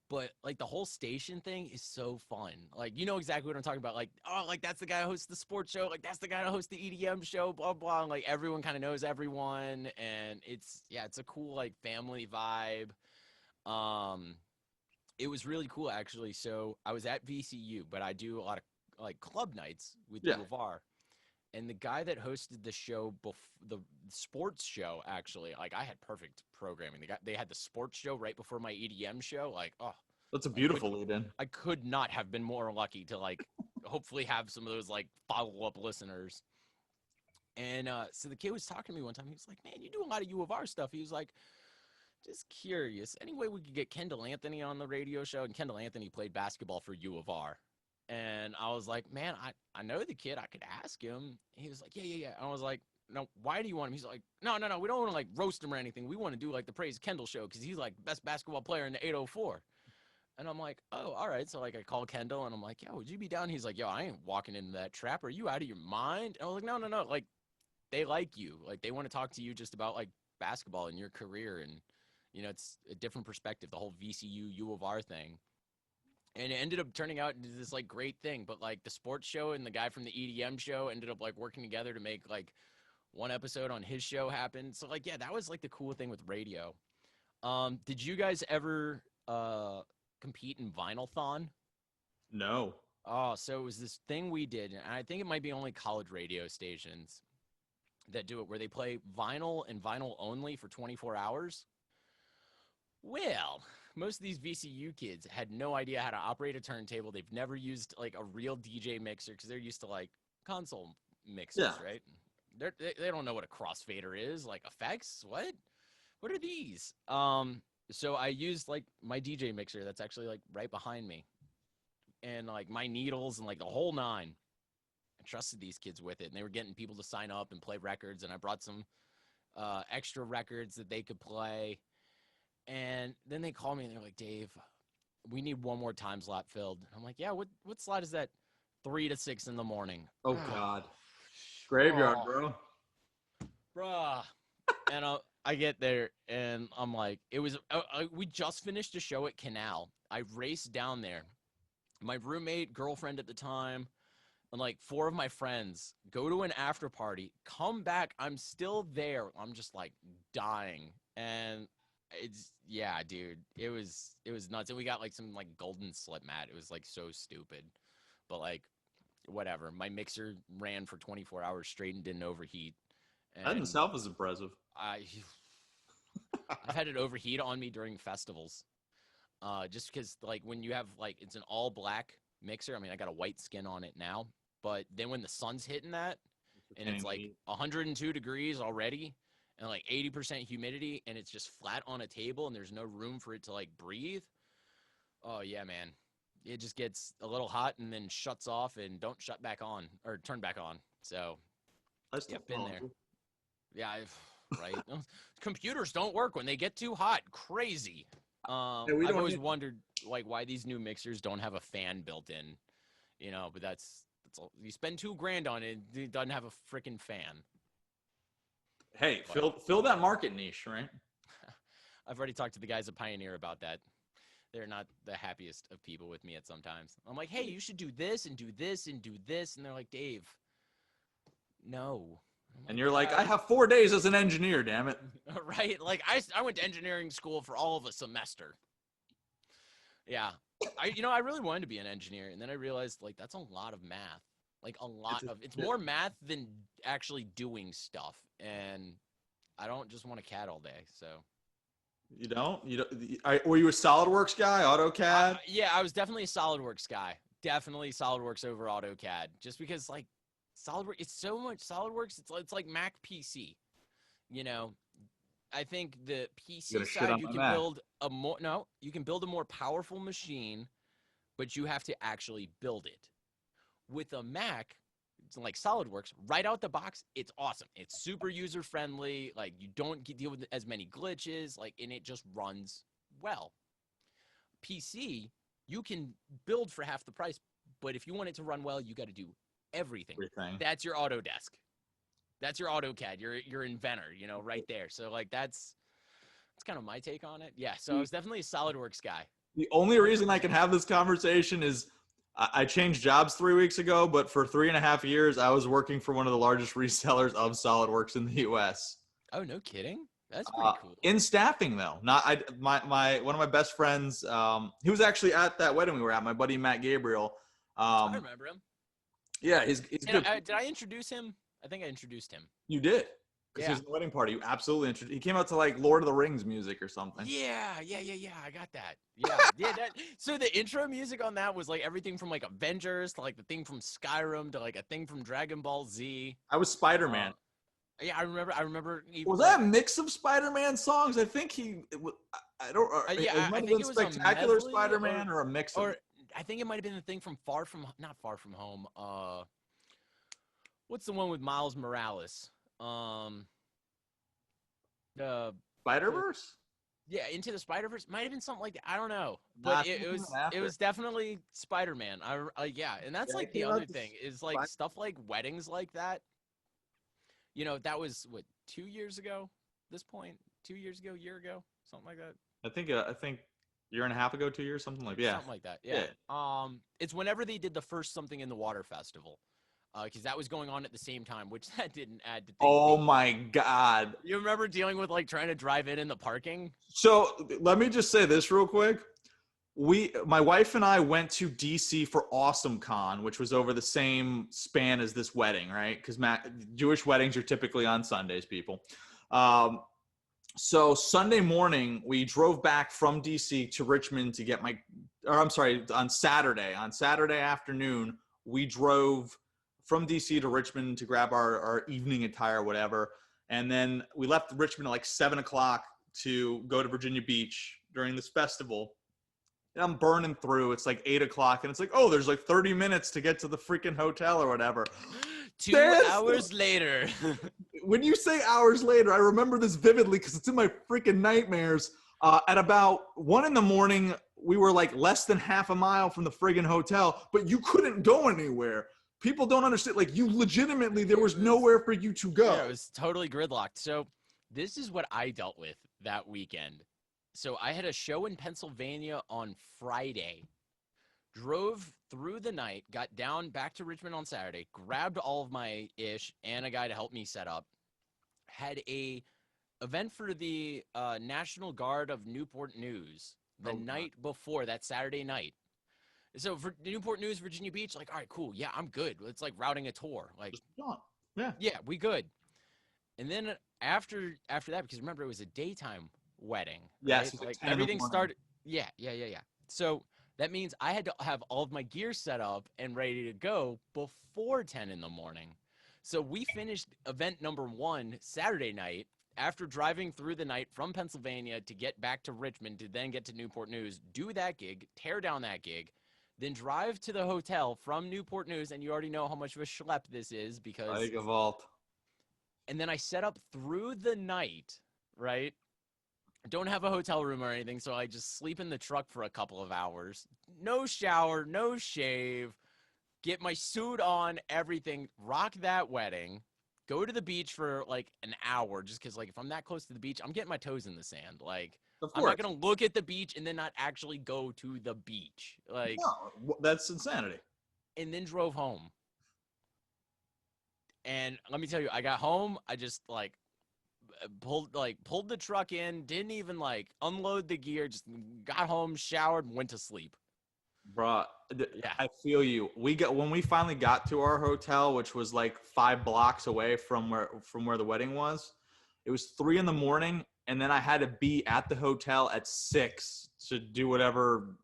but like the whole station thing is so fun. Like, exactly what I'm talking about. Like, like that's the guy who hosts the sports show. Like that's the guy who hosts the EDM show, blah, blah. And, like everyone kind of knows everyone. And it's a cool like family vibe. It was really cool actually. So I was at VCU, but I do a lot of like club nights with U of R. And the guy that hosted the show, the sports show, actually, like I had perfect programming. They had the sports show right before my EDM show. Like, that's a beautiful lead-in. I could not have been more lucky to like hopefully have some of those like follow-up listeners. And so the kid was talking to me one time. He was like, "Man, you do a lot of U of R stuff." He was like, "Just curious, any way we could get Kendall Anthony on the radio show?" And Kendall Anthony played basketball for U of R. And I was like, "Man, I know the kid. I could ask him." He was like, yeah. I was like, "No, why do you want him?" He's like, no. We don't want to like roast him or anything. We want to do like the Praise Kendall show because he's like best basketball player in the 804. And I'm like, "Oh, all right." So like I call Kendall and I'm like, "Yo, would you be down?" He's like, "Yo, I ain't walking into that trap. Are you out of your mind?" And I was like, no. Like they like you. Like they want to talk to you just about like basketball and your career. And, it's a different perspective, the whole VCU U of R thing. And it ended up turning out into this like great thing. But like the sports show and the guy from the EDM show ended up like working together to make like one episode on his show happen. So like, yeah, that was like the cool thing with radio. Did you guys ever compete in Vinylthon? No. Oh, so it was this thing we did, and I think it might be only college radio stations that do it, where they play vinyl and vinyl only for 24 hours. Well, most of these VCU kids had no idea how to operate a turntable. They've never used like a real DJ mixer because they're used to like console mixers, right? They don't know what a crossfader is, like effects. What are these? So I used like my DJ mixer that's actually like right behind me, and like my needles and like the whole nine. I trusted these kids with it, and they were getting people to sign up and play records, and I brought some extra records that they could play. And then they called me and they're like, "Dave, we need one more time slot filled." And I'm like, "Yeah, what slot is that?" 3 to 6 in the morning. Oh God. Graveyard, bro. Bruh. And I get there and I'm like, we just finished a show at Canal. I raced down there. My roommate, girlfriend at the time, and like 4 of my friends go to an after party, come back. I'm still there. I'm just like dying. And yeah, dude, it was nuts. And we got like some like golden slip mat. It was like so stupid, but like whatever. My mixer ran for 24 hours straight and didn't overheat. That in And itself is impressive. I've had it overheat on me during festivals. Just because like when you have like it's an all black mixer. I mean, I got a white skin on it now, but then when the sun's hitting that and it's like 102 degrees already and like 80% humidity and it's just flat on a table and there's no room for it to like breathe. Oh yeah, man. It just gets a little hot and then shuts off and don't shut back on or turn back on. So I've been there. Yeah, right. Computers don't work when they get too hot. Crazy. I've always wondered like why these new mixers don't have a fan built in, you know, but that's all. You spend $2,000 on it, it doesn't have a freaking fan. Hey, fill that market niche, right? I've already talked to the guys at Pioneer about that. They're not the happiest of people with me at sometimes. I'm like, hey, you should do this and do this and do this. And they're like, Dave, no. And you're like, I have 4 days as an engineer, damn it. Right? Like, I went to engineering school for all of a semester. Yeah. I really wanted to be an engineer. And then I realized, like, that's a lot of math. Like, it's more math than actually doing stuff. And I don't just want to CAD all day, so. You don't? Were you a SolidWorks guy, AutoCAD? Yeah, I was definitely a SolidWorks guy. Definitely SolidWorks over AutoCAD. Just because, like, SolidWorks, it's so much SolidWorks. It's like Mac PC. You know, I think the PC side you can build you can build a more powerful machine, but you have to actually build it. With a Mac, it's like SolidWorks, right out the box, it's awesome. It's super user friendly. Like you don't deal with as many glitches. Like, and it just runs well. PC, you can build for half the price, but if you want it to run well, you got to do everything. That's your Autodesk. That's your AutoCAD. Your inventor, you know, right there. So like that's kind of my take on it. Yeah. So I was definitely a SolidWorks guy. The only reason I can have this conversation is I changed jobs 3 weeks ago, but for 3.5 years, I was working for one of the largest resellers of SolidWorks in the U.S. Oh, no kidding. That's pretty cool. In staffing, though, one of my best friends. He was actually at that wedding we were at. My buddy Matt Gabriel. I remember him. Yeah, he's good. Did I introduce him? I think I introduced him. You did. Because he was in the wedding party. You absolutely introduced. He came out to like Lord of the Rings music or something. Yeah. I got that. Yeah. So the intro music on that was like everything from like Avengers to like the thing from Skyrim to like a thing from Dragon Ball Z. I was Spider-Man. Yeah, I remember. Was that a mix of Spider-Man songs? I think I don't. Yeah, it might I have think been it was Spectacular Spider-Man or a mix of. Or I think it might have been the thing from not Far From Home. What's the one with Miles Morales? Spider-Verse? Yeah, Into the Spider-Verse might have been something like that. I don't know, but it was definitely Spider-Man. Yeah, and that's like the other thing is like stuff like weddings like that. You know, that was what 2 years ago. This point, 2 years ago, year ago, something like that. I think year and a half ago, 2 years, something like that. Something like that. Yeah. It's whenever they did the first Something in the Water festival. Because that was going on at the same time, which that didn't add to things. Oh my God. You remember dealing with like trying to drive in the parking? So let me just say this real quick. My wife and I went to DC for Awesome Con, which was over the same span as this wedding, right? Because Jewish weddings are typically on Sundays, people. So Sunday morning, we drove back from DC to Richmond to get on Saturday. On Saturday afternoon, we drove from DC to Richmond to grab our evening attire, whatever. And then we left Richmond at like 7 o'clock to go to Virginia Beach during this festival. And I'm burning through. It's like 8 o'clock. And it's like, oh, there's like 30 minutes to get to the freaking hotel or whatever. 2 hours later. When you say hours later, I remember this vividly because it's in my freaking nightmares. At about 1 a.m, we were like less than half a mile from the friggin' hotel, but you couldn't go anywhere. People don't understand. Like, you legitimately, there was nowhere for you to go. Yeah, it was totally gridlocked. So This is what I dealt with that weekend. So I had a show in Pennsylvania on Friday, drove through the night, got down back to Richmond on Saturday, grabbed all of my ish and a guy to help me set up, had a event for the National Guard of Newport News the night before, that Saturday night. So for Newport News, Virginia Beach, like, all right, cool. Yeah, I'm good. It's like routing a tour. Like, yeah, we good. And then after that, because remember, it was a daytime wedding. Yes, right? Like everything started. Yeah. So that means I had to have all of my gear set up and ready to go before 10 in the morning. So we finished event number 1 Saturday night after driving through the night from Pennsylvania to get back to Richmond to then get to Newport News, do that gig, tear down that gig, then drive to the hotel from Newport News. And you already know how much of a schlep this is because. Like a vault. And then I set up through the night, right? Don't have a hotel room or anything, so I just sleep in the truck for a couple of hours. No shower, no shave, get my suit on, everything, rock that wedding, go to the beach for like an hour just because, like, if I'm that close to the beach, I'm getting my toes in the sand. Like, I'm not going to look at the beach and then not actually go to the beach. Like, no, that's insanity. And then drove home. And let me tell you, I got home, I just pulled the truck in, didn't even like unload the gear, just got home, showered, went to sleep. Bruh, Yeah. I feel you. When we finally got to our hotel, which was like 5 blocks away from where the wedding was, it was 3 a.m, and then I had to be at the hotel at 6 to do whatever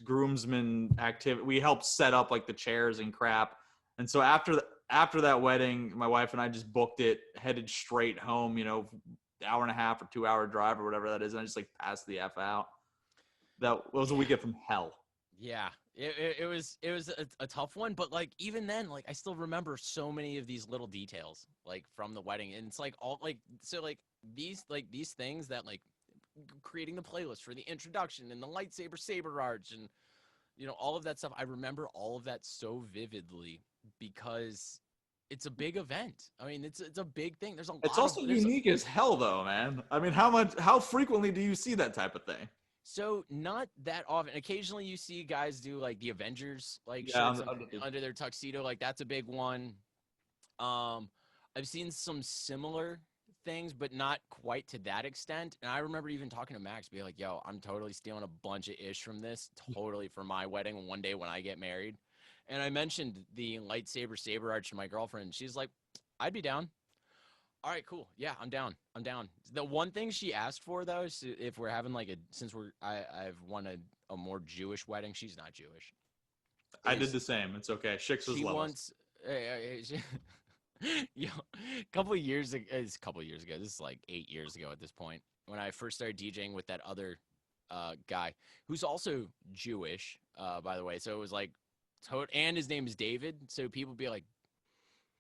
groomsmen activity. We helped set up like the chairs and crap. And so after that wedding, my wife and I just booked it, headed straight home, hour and a half or 2-hour drive or whatever that is. And I just like passed the F out. That was a weekend from hell. Yeah, it was a tough one, but like even then, like I still remember so many of these little details like from the wedding, and it's like all like so like these things that like creating the playlist for the introduction and the lightsaber saber arch and all of that stuff. I remember all of that so vividly because it's a big event. I mean, it's a big thing. It's also unique as hell, though, man. I mean, how frequently do you see that type of thing? So not that often. Occasionally you see guys do like the Avengers shirts under their tuxedo. Like that's a big one. I've seen some similar things, but not quite to that extent. And I remember even talking to Max, be like, yo, I'm totally stealing a bunch of ish from this, totally for my wedding one day when I get married. And I mentioned the lightsaber saber arch to my girlfriend. She's like, I'd be down. All right, cool. Yeah, I'm down. The one thing she asked for, though, is if we're having I've won a more Jewish wedding. She's not Jewish. I did the same. It's okay. Shix was love us. A couple of years ago. This is like 8 years ago at this point. When I first started DJing with that other guy who's also Jewish, by the way. So it was like, and his name is David. So people be like,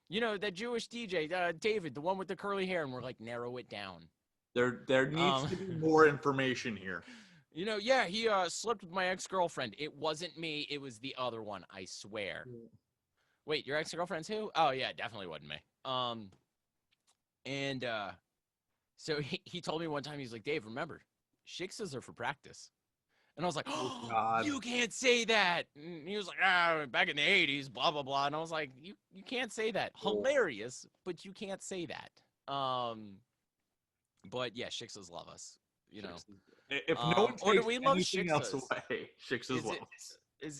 that Jewish DJ, David, the one with the curly hair, and we're like, narrow it down. There needs to be more information here. Yeah, he slept with my ex-girlfriend. It wasn't me. It was the other one, I swear. Yeah. Wait, your ex-girlfriend's who? Oh, yeah, it definitely wasn't me. So he told me one time, he's like, Dave, remember, shiksas are for practice. And I was like, oh, God. You can't say that. And he was like, back in the 80s, blah, blah, blah. And I was like, you can't say that. Cool. Hilarious, but you can't say that. But yeah, shiksas love us, If no one takes anything else away, shiksas love us.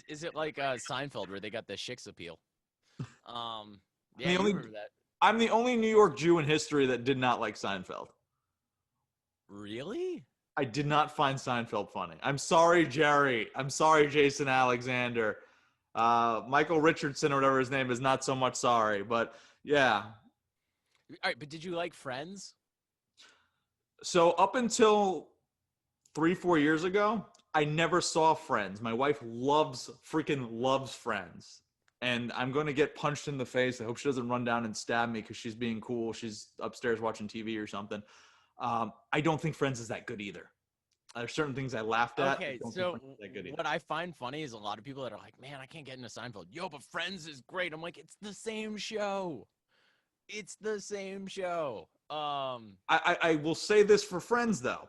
Is it like Seinfeld where they got the shiks appeal? Yeah, you remember that. I'm the only New York Jew in history that did not like Seinfeld. Really? I did not find Seinfeld funny. I'm sorry, Jerry. I'm sorry, Jason Alexander. Michael Richardson or whatever his name is, not so much sorry. But, yeah. All right, but did you like Friends? So up until 3-4 years ago, I never saw Friends. My wife loves Friends. And I'm going to get punched in the face. I hope she doesn't run down and stab me because she's being cool. She's upstairs watching TV or something. I don't think Friends is that good either. There's certain things I laughed at. Okay, so what I find funny is a lot of people that are like, man, I can't get into Seinfeld. Yo, but Friends is great. I'm like, it's the same show. It's the same show. I will say this for Friends, though.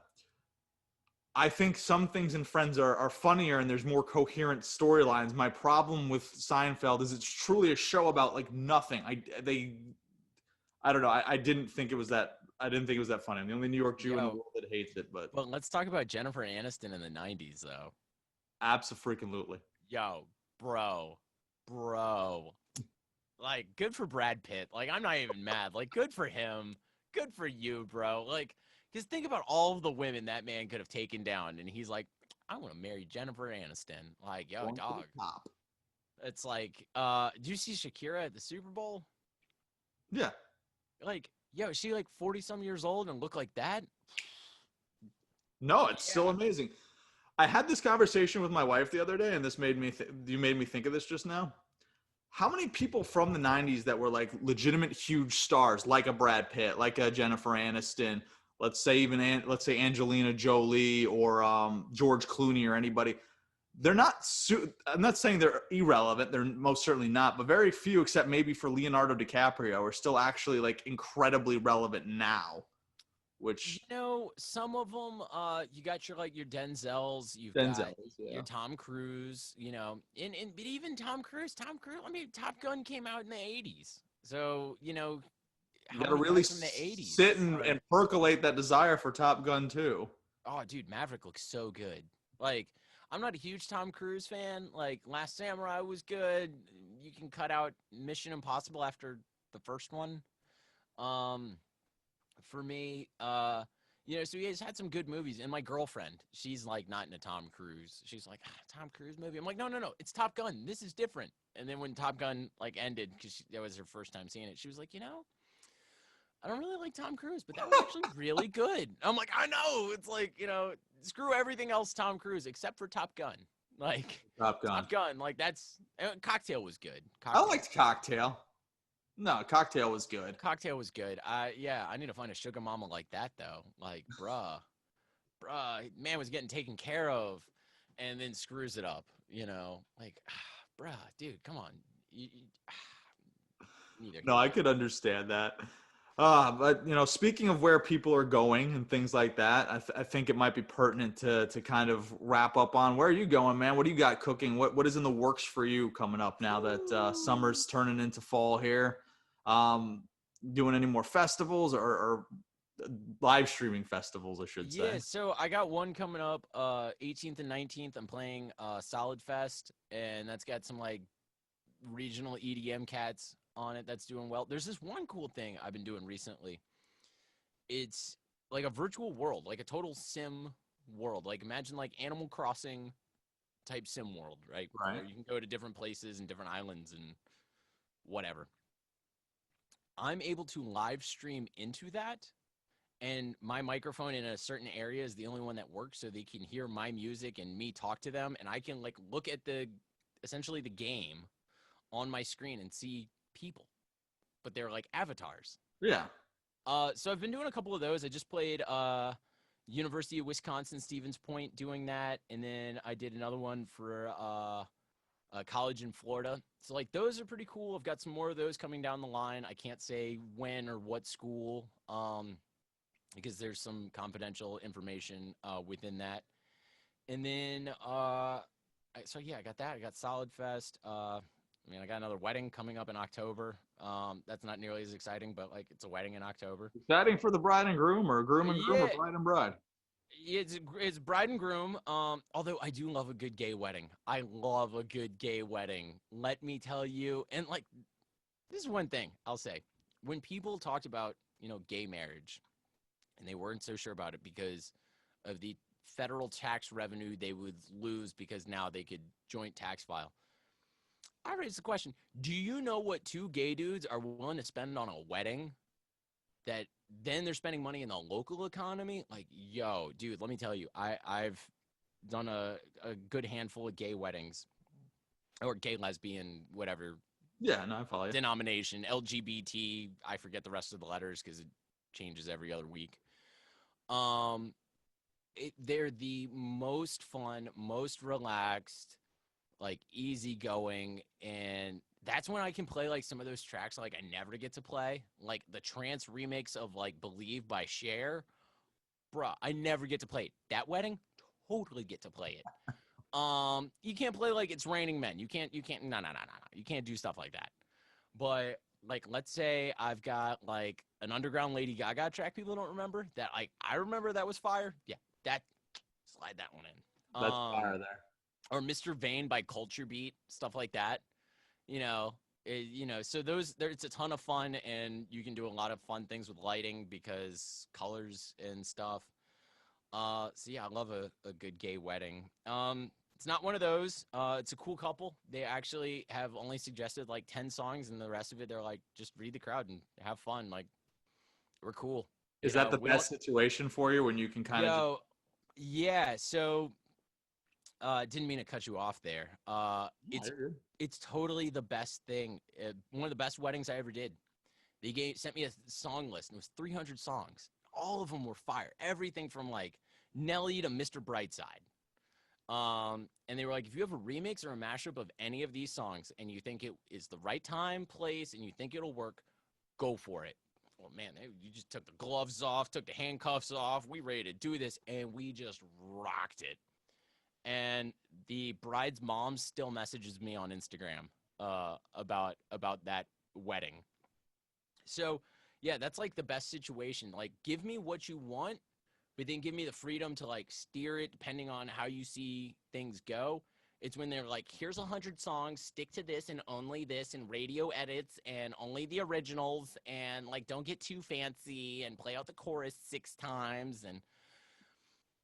I think some things in Friends are funnier and there's more coherent storylines. My problem with Seinfeld is it's truly a show about like nothing. I don't know. I didn't think it was that. I didn't think it was that funny. I'm the only New York Jew in the Yo, world that hates it, but but let's talk about Jennifer Aniston in the 90s, though. abso-freaking-lutely. Yo, bro. Like, good for Brad Pitt. Like, I'm not even mad. Like, good for him. Good for you, bro. Like, just think about all of the women that man could have taken down. And he's like, I want to marry Jennifer Aniston. Like, yo, Going for dog. the top. It's like, did you see Shakira at the Super Bowl? Yeah. Like, yo, is she like 40 some years old and look like that? No, it's still Yeah. amazing. I had this conversation with my wife the other day, and this made me. You made me think of this just now. How many people from the '90s that were like legitimate huge stars, like a Brad Pitt, like a Jennifer Aniston, let's say even let's say Angelina Jolie or George Clooney or anybody, they're not. I'm not saying they're irrelevant. They're most certainly not, but very few, except maybe for Leonardo DiCaprio, are still actually like incredibly relevant now. You Which know, some of them, you got your like your Denzels, you've got Denzel, your yeah. Tom Cruise, you know, but even Tom Cruise, I mean, Top Gun came out in the 80s. So, you know, You how got to many really guys from the 80s sit are, and percolate that desire for Top Gun too. oh, dude, Maverick looks so good. Like, I'm not a huge Tom Cruise fan. Like, Last Samurai was good. You can cut out Mission Impossible after the first one. Um, for me, you know, so he has had some good movies. And my girlfriend, she's like not into Tom Cruise. She's like, Tom Cruise movie. I'm like, no, it's Top Gun. This is different. And then when Top Gun like ended, because that was her first time seeing it, she was like, you know, I don't really like Tom Cruise, but that was actually really good. I'm like, I know. It's like, you know, screw everything else Tom Cruise except for Top Gun. Like Top Gun. Top Gun, like that's Cocktail was good. I liked Cocktail. No, Cocktail was good. Cocktail was good. Yeah, I need to find a sugar mama like that though. Like, man was getting taken care of, and then screws it up. You know, like, bruh, dude, come on. Neither No, here I nor could there. understand that. But you know, speaking of where people are going and things like that, I think it might be pertinent to kind of wrap up on where are you going, man? What do you got cooking? What is in the works for you coming up now that summer's turning into fall here? Um, doing any more festivals or live streaming festivals, I should say. Yeah, so I got one coming up, 18th and 19th. I'm playing Solid Fest, and that's got some like regional EDM cats on it that's doing well. There's this one cool thing I've been doing recently. It's like a virtual world, like a total sim world. Like imagine like Animal Crossing type sim world, right? Right. Where you can go to different places and different islands and whatever. I'm able to live stream into that, and my microphone in a certain area is the only one that works, so they can hear my music and me talk to them, and I can like look at the essentially the game on my screen and see people, but they're like avatars. Yeah. So I've been doing a couple of those. I just played University of Wisconsin Stevens Point doing that, and then I did another one for a college in Florida. So like those are pretty cool. I've got some more of those coming down the line. I can't say when or what school, because there's some confidential information within that. And then so yeah, I got that. I got Solid Fest. I mean, I got another wedding coming up in October. That's not nearly as exciting, but like it's a wedding in October. Exciting for the bride and groom, or groom and groom, or Yeah, bride and bride. it's bride and groom. Although I do love a good gay wedding. I love a good gay wedding. Let me tell you. And like, this is one thing I'll say. When people talked about, you know, gay marriage, and they weren't so sure about it because of the federal tax revenue they would lose because now they could joint tax file. I raised the question, do you know what two gay dudes are willing to spend on a wedding that then they're spending money in the local economy? Like, yo, dude, let me tell you, I've done a good handful of gay weddings or gay lesbian, whatever Yeah, no, I follow you. denomination, LGBT, I forget the rest of the letters because it changes every other week. They're the most fun, most relaxed, like easygoing, and that's when I can play like some of those tracks like I never get to play, like the trance remix of like Believe by Cher. Bruh, I never get to play it. That wedding, totally get to play it. You can't play like It's Raining Men. You can't, no. You can't do stuff like that. But like, let's say I've got like an underground Lady Gaga track people don't remember that like I remember that was fire. Yeah, that slide that one in. That's fire there. Or Mr. Vane by Culture Beat, stuff like that. So it's a ton of fun, and you can do a lot of fun things with lighting because colors and stuff. So yeah, I love a good gay wedding. It's not one of those. It's a cool couple. They actually have only suggested like 10 songs, and the rest of it, they're like, just read the crowd and have fun. Like, we're cool. Is that the best situation for you when you can kind of? Yeah. So, didn't mean to cut you off there. It's totally the best thing. One of the best weddings I ever did. They sent me a song list, and it was 300 songs. All of them were fire. Everything from like Nelly to Mr. Brightside. And they were like, if you have a remix or a mashup of any of these songs and you think it is the right time, place, and you think it'll work, go for it. Well, man, you just took the gloves off, took the handcuffs off. We ready to do this, and we just rocked it. And the bride's mom still messages me on Instagram about that wedding. So, yeah, that's like the best situation. Like, give me what you want, but then give me the freedom to like steer it depending on how you see things go. It's when they're like, here's 100 songs, stick to this and only this, and radio edits and only the originals, and like don't get too fancy and play out the chorus 6 times. And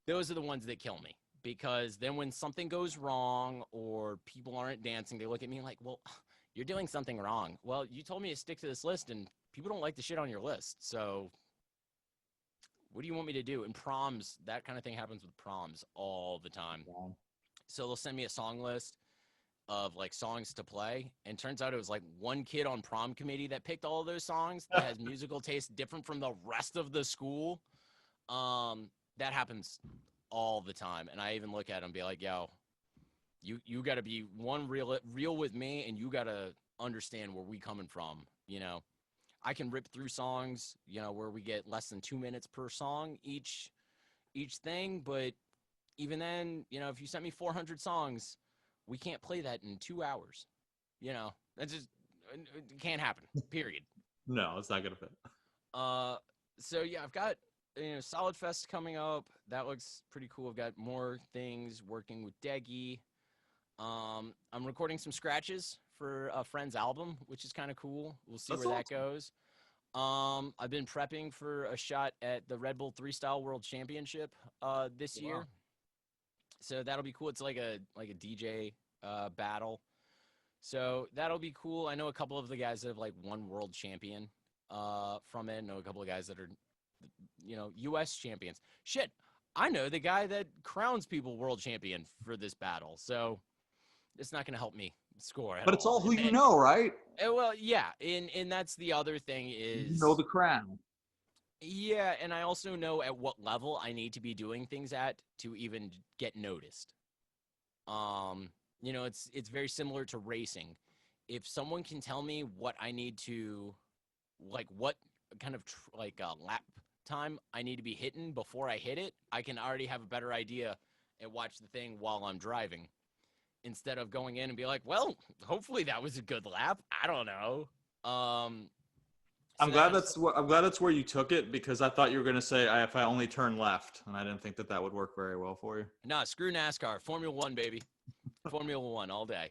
those are the ones that kill me, because then when something goes wrong or people aren't dancing, they look at me like, well, you're doing something wrong. Well, you told me to stick to this list, and people don't like the shit on your list. So what do you want me to do? And proms, that kind of thing happens with proms all the time. Wow. So they'll send me a song list of like songs to play. And turns out it was like one kid on prom committee that picked all of those songs that has musical taste different from the rest of the school. That happens all the time. And I even look at them and be like, yo, you got to be real with me, and you got to understand where we coming from. I can rip through songs, where we get less than 2 minutes per song each thing. But even then, if you sent me 400 songs, we can't play that in 2 hours. That's just, it can't happen, period. No, it's not going to fit. So yeah, I've got, Solid Fest coming up. That looks pretty cool. I've got more things working with Deggy. I'm recording some scratches for a friend's album, which is kind of cool. We'll see where that goes. I've been prepping for a shot at the Red Bull 3-Style World Championship this year. So that'll be cool. It's like a DJ battle. So that'll be cool. I know a couple of the guys that have like won world champion from it. I know a couple of guys that are, U.S. champions. Shit, I know the guy that crowns people world champion for this battle. So it's not going to help me score at But it's all who then, you know, right? Well, yeah, and that's the other thing is, the crown. Yeah, and I also know at what level I need to be doing things at to even get noticed. It's very similar to racing. If someone can tell me what I need to, like what kind of lap time I need to be hitting before I hit it, I can already have a better idea and watch the thing while I'm driving, instead of going in and be like, well, hopefully that was a good lap. I don't know. I'm glad that's where you took it, because I thought you were going to say if I only turn left, and I didn't think that would work very well for you. Nah, screw NASCAR. Formula One, baby. Formula One all day.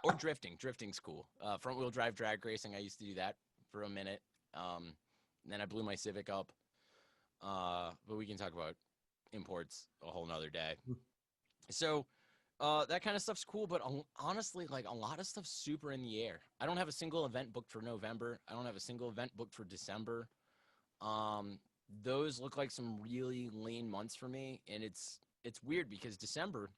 Or drifting. Drifting's cool. Front wheel drive drag racing. I used to do that for a minute. Then I blew my Civic up. But we can talk about imports a whole nother day. So that kind of stuff's cool, but honestly, like a lot of stuff's super in the air. I don't have a single event booked for November. I don't have a single event booked for December. Those look like some really lean months for me, and it's weird because December,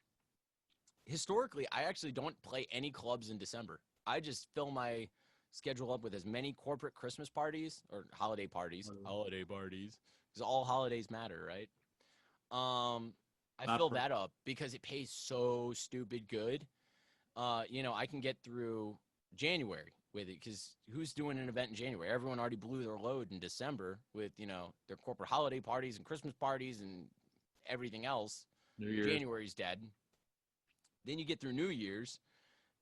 historically, I actually don't play any clubs in December. I just fill my schedule up with as many corporate Christmas parties or holiday parties, because all holidays matter, right? I fill that up because it pays so stupid good. I can get through January with it, because who's doing an event in January? Everyone already blew their load in December with, their corporate holiday parties and Christmas parties and everything else. New Year's. January's dead. Then you get through New Year's,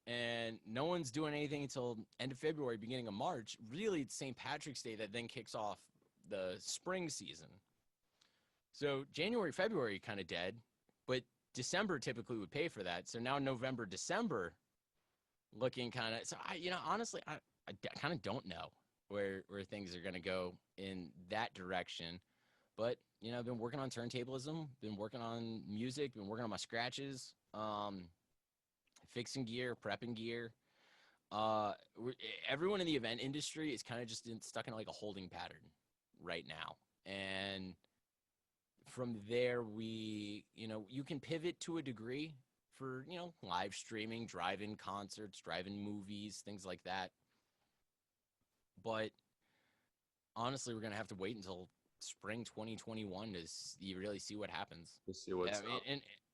and no one's doing anything until end of February, beginning of March. Really, it's St. Patrick's Day that then kicks off the spring season. So January, February kind of dead, but December typically would pay for that. So now November, December looking kind of, so honestly, I kind of don't know where things are going to go in that direction. But, I've been working on turntablism, been working on music, been working on my scratches, fixing gear, prepping gear. Everyone in the event industry is kind of just stuck in like a holding pattern right now. And from there, you can pivot to a degree for, live streaming, drive-in concerts, drive-in movies, things like that. But honestly, we're going to have to wait until spring 2021 to really see what happens. To see what's up.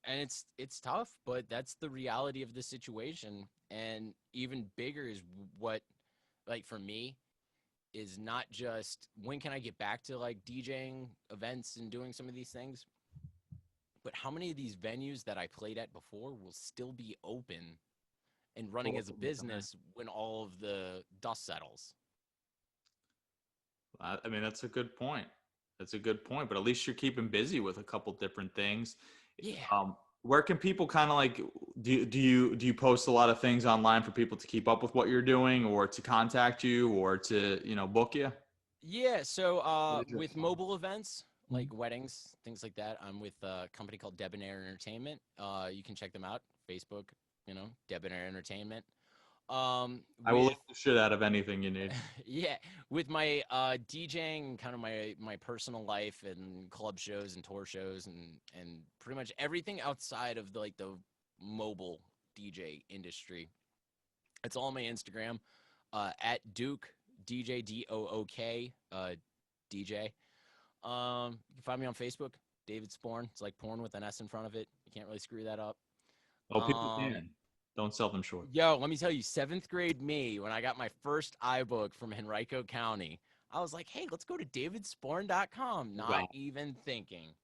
And it's tough, but that's the reality of the situation. And even bigger is what, like for me, is not just when can I get back to like DJing events and doing some of these things, but how many of these venues that I played at before will still be open and running as a business when all of the dust settles? I mean, that's a good point. That's a good point, but at least you're keeping busy with a couple different things. Yeah. Where can people kind of like, do you post a lot of things online for people to keep up with what you're doing, or to contact you, or to, book you? Yeah. So with mobile events, like weddings, things like that, I'm with a company called Debonair Entertainment. You can check them out. Facebook, Debonair Entertainment. I will link the shit out of anything you need. Yeah, with my DJing, kind of my personal life and club shows and tour shows and pretty much everything outside of the mobile DJ industry. It's all on my Instagram, at Duke DJ DOOK DJ. You can find me on Facebook, David Sporn. It's like porn with an S in front of it. You can't really screw that up. Oh, people can. Don't sell them short. Yo, let me tell you, 7th grade me, when I got my first iBook from Henrico County, I was like, hey, let's go to davidsporn.com. Not even thinking.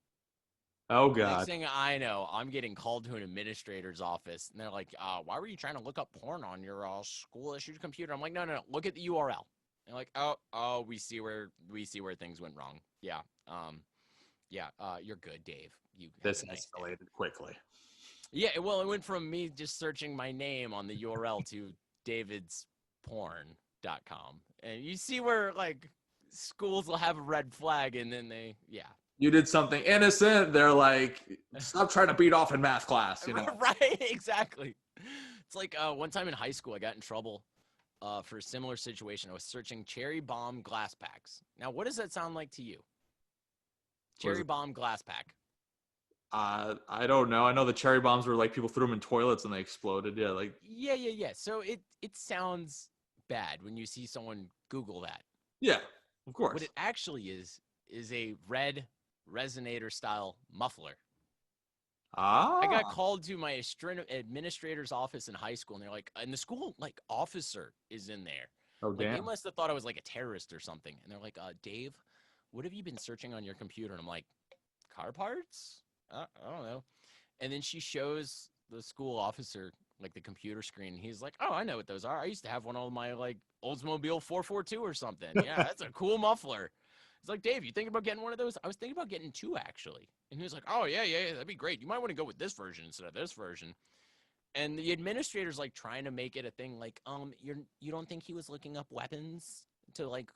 Oh, God. Next thing I know, I'm getting called to an administrator's office. And they're like, why were you trying to look up porn on your school-issued computer? I'm like, no, look at the URL. And they're like, oh, we see where things went wrong. Yeah. You're good, Dave. This escalated quickly. Yeah, well, it went from me just searching my name on the URL to davidsporn.com. And you see where, like, schools will have a red flag, and then You did something innocent. They're like, stop trying to beat off in math class, Right, exactly. It's like one time in high school, I got in trouble for a similar situation. I was searching cherry bomb glass packs. Now, what does that sound like to you? Cherry bomb glass pack. I don't know. I know the cherry bombs were like people threw them in toilets and they exploded. Yeah, like. Yeah. So it sounds bad when you see someone Google that. Yeah, of course. What it actually is a red resonator style muffler. I got called to my administrator's office in high school, and they're like, and the school like officer is in there. Oh, damn. They must have thought I was like a terrorist or something. And they're like, Dave, what have you been searching on your computer? And I'm like, car parts? I don't know. And then she shows the school officer like the computer screen. He's like, oh, I know what those are. I used to have one on my like Oldsmobile 442 or something. Yeah, that's a cool muffler. He's like, Dave, you thinking about getting one of those? I was thinking about getting 2 actually. And he was like, oh yeah, that'd be great. You might want to go with this version instead of this version. And the administrator's like trying to make it a thing like, you don't think he was looking up weapons to like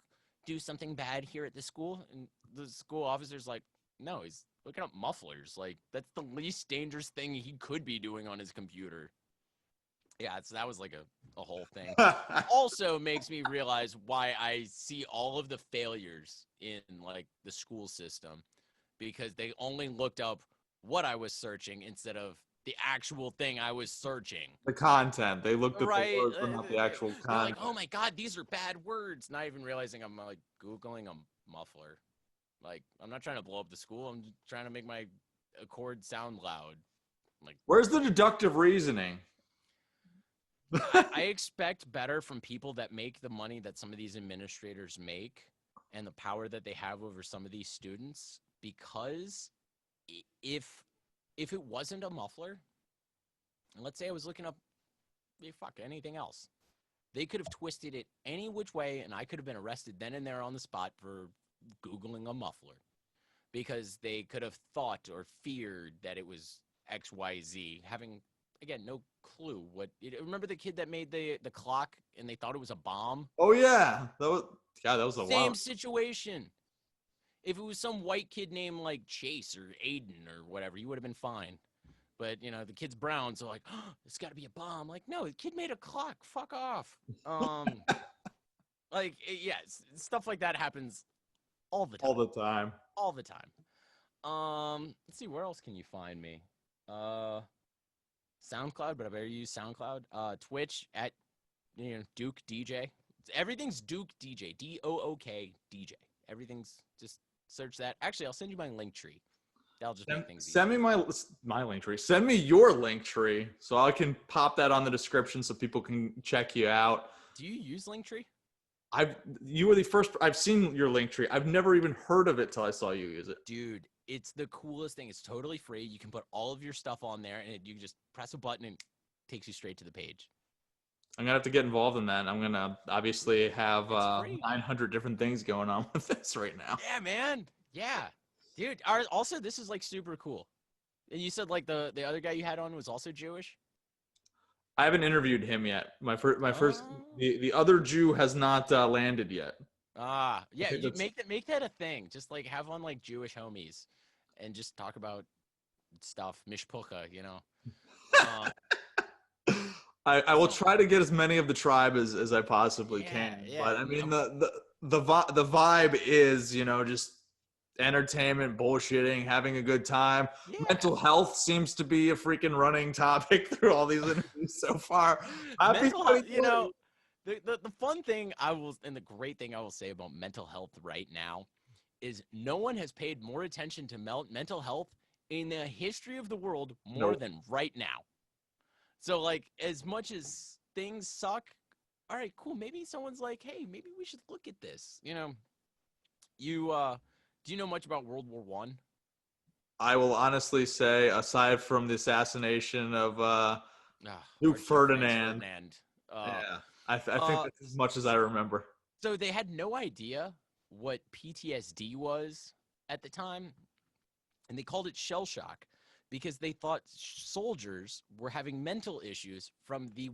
do something bad here at the school? And the school officer's like, no, he's looking up mufflers. Like, that's the least dangerous thing he could be doing on his computer. Yeah, that was like a whole thing. Also makes me realize why I see all of the failures in like the school system, because they only looked up what I was searching instead of the actual thing I was searching. The content. They looked at the words, but not the actual content. They're like, oh my God, these are bad words. Not even realizing I'm like Googling a muffler. Like, I'm not trying to blow up the school. I'm trying to make my Accord sound loud. Like, where's the deductive reasoning? I expect better from people that make the money that some of these administrators make and the power that they have over some of these students, because if it wasn't a muffler, and let's say I was looking up anything else, they could have twisted it any which way, and I could have been arrested then and there on the spot for Googling a muffler, because they could have thought or feared that it was XYZ, having, again, no clue what. Remember the kid that made the clock and they thought it was a bomb? Oh yeah, that was a Same while. situation. If it was some white kid named like Chase or Aiden or whatever, you would have been fine. But, the kid's brown, so like, oh, it's got to be a bomb. Like, no, the kid made a clock. Fuck off. Stuff like that happens all the time. All the time. All the time. Let's see, where else can you find me? SoundCloud, but I better use SoundCloud. Twitch at Duke DJ. Everything's Duke DJ. DOOK DJ. Everything's, just search that. Actually, I'll send you my link tree. That'll just make things easier. Send me my link tree. Send me your link tree so I can pop that on the description so people can check you out. Do you use Linktree? You were the first. I've seen your link tree. I've never even heard of it till I saw you use it. Dude, it's the coolest thing. It's totally free. You can put all of your stuff on there, and you can just press a button and it takes you straight to the page. I'm gonna have to get involved in that. I'm gonna obviously have 900 different things going on with this right now. Yeah, man. Yeah, dude. Also, this is like super cool. And you said like the other guy you had on was also Jewish? I haven't interviewed him yet. My first, the other Jew has not landed yet. Yeah. You make that a thing. Just like have on like Jewish homies, and just talk about stuff. Mishpucha, I will try to get as many of the tribe as I possibly can. Yeah, but I mean the vibe is just entertainment, bullshitting, having a good time. Yeah. Mental health seems to be a freaking running topic through all these interviews so far. Mental health, the fun thing and the great thing I will say about mental health right now is no one has paid more attention to mental health in the history of the world more than right now. So like, as much as things suck, all right, cool. Maybe someone's like, hey, maybe we should look at this. Do you know much about World War I? I will honestly say, aside from the assassination of Duke Ferdinand. I think that's as much as I remember. So they had no idea what PTSD was at the time, and they called it shell shock because they thought soldiers were having mental issues from the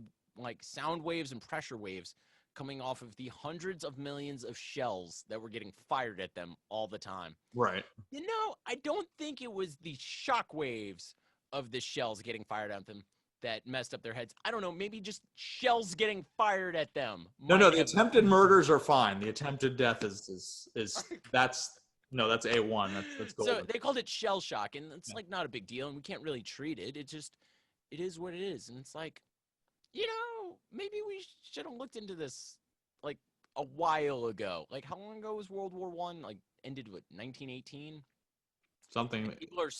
sound waves and pressure waves coming off of the hundreds of millions of shells that were getting fired at them all the time. Right. I don't think it was the shock waves of the shells getting fired at them that messed up their heads. I don't know, maybe just shells getting fired at them. No, the attempted murders are fine. The attempted death is that's A1. That's golden. So they called it shell shock, and it's not a big deal, and we can't really treat it. It is what it is. And it's like, maybe we should have looked into this a while ago. How long ago was World War I? Ended with 1918? Something. People are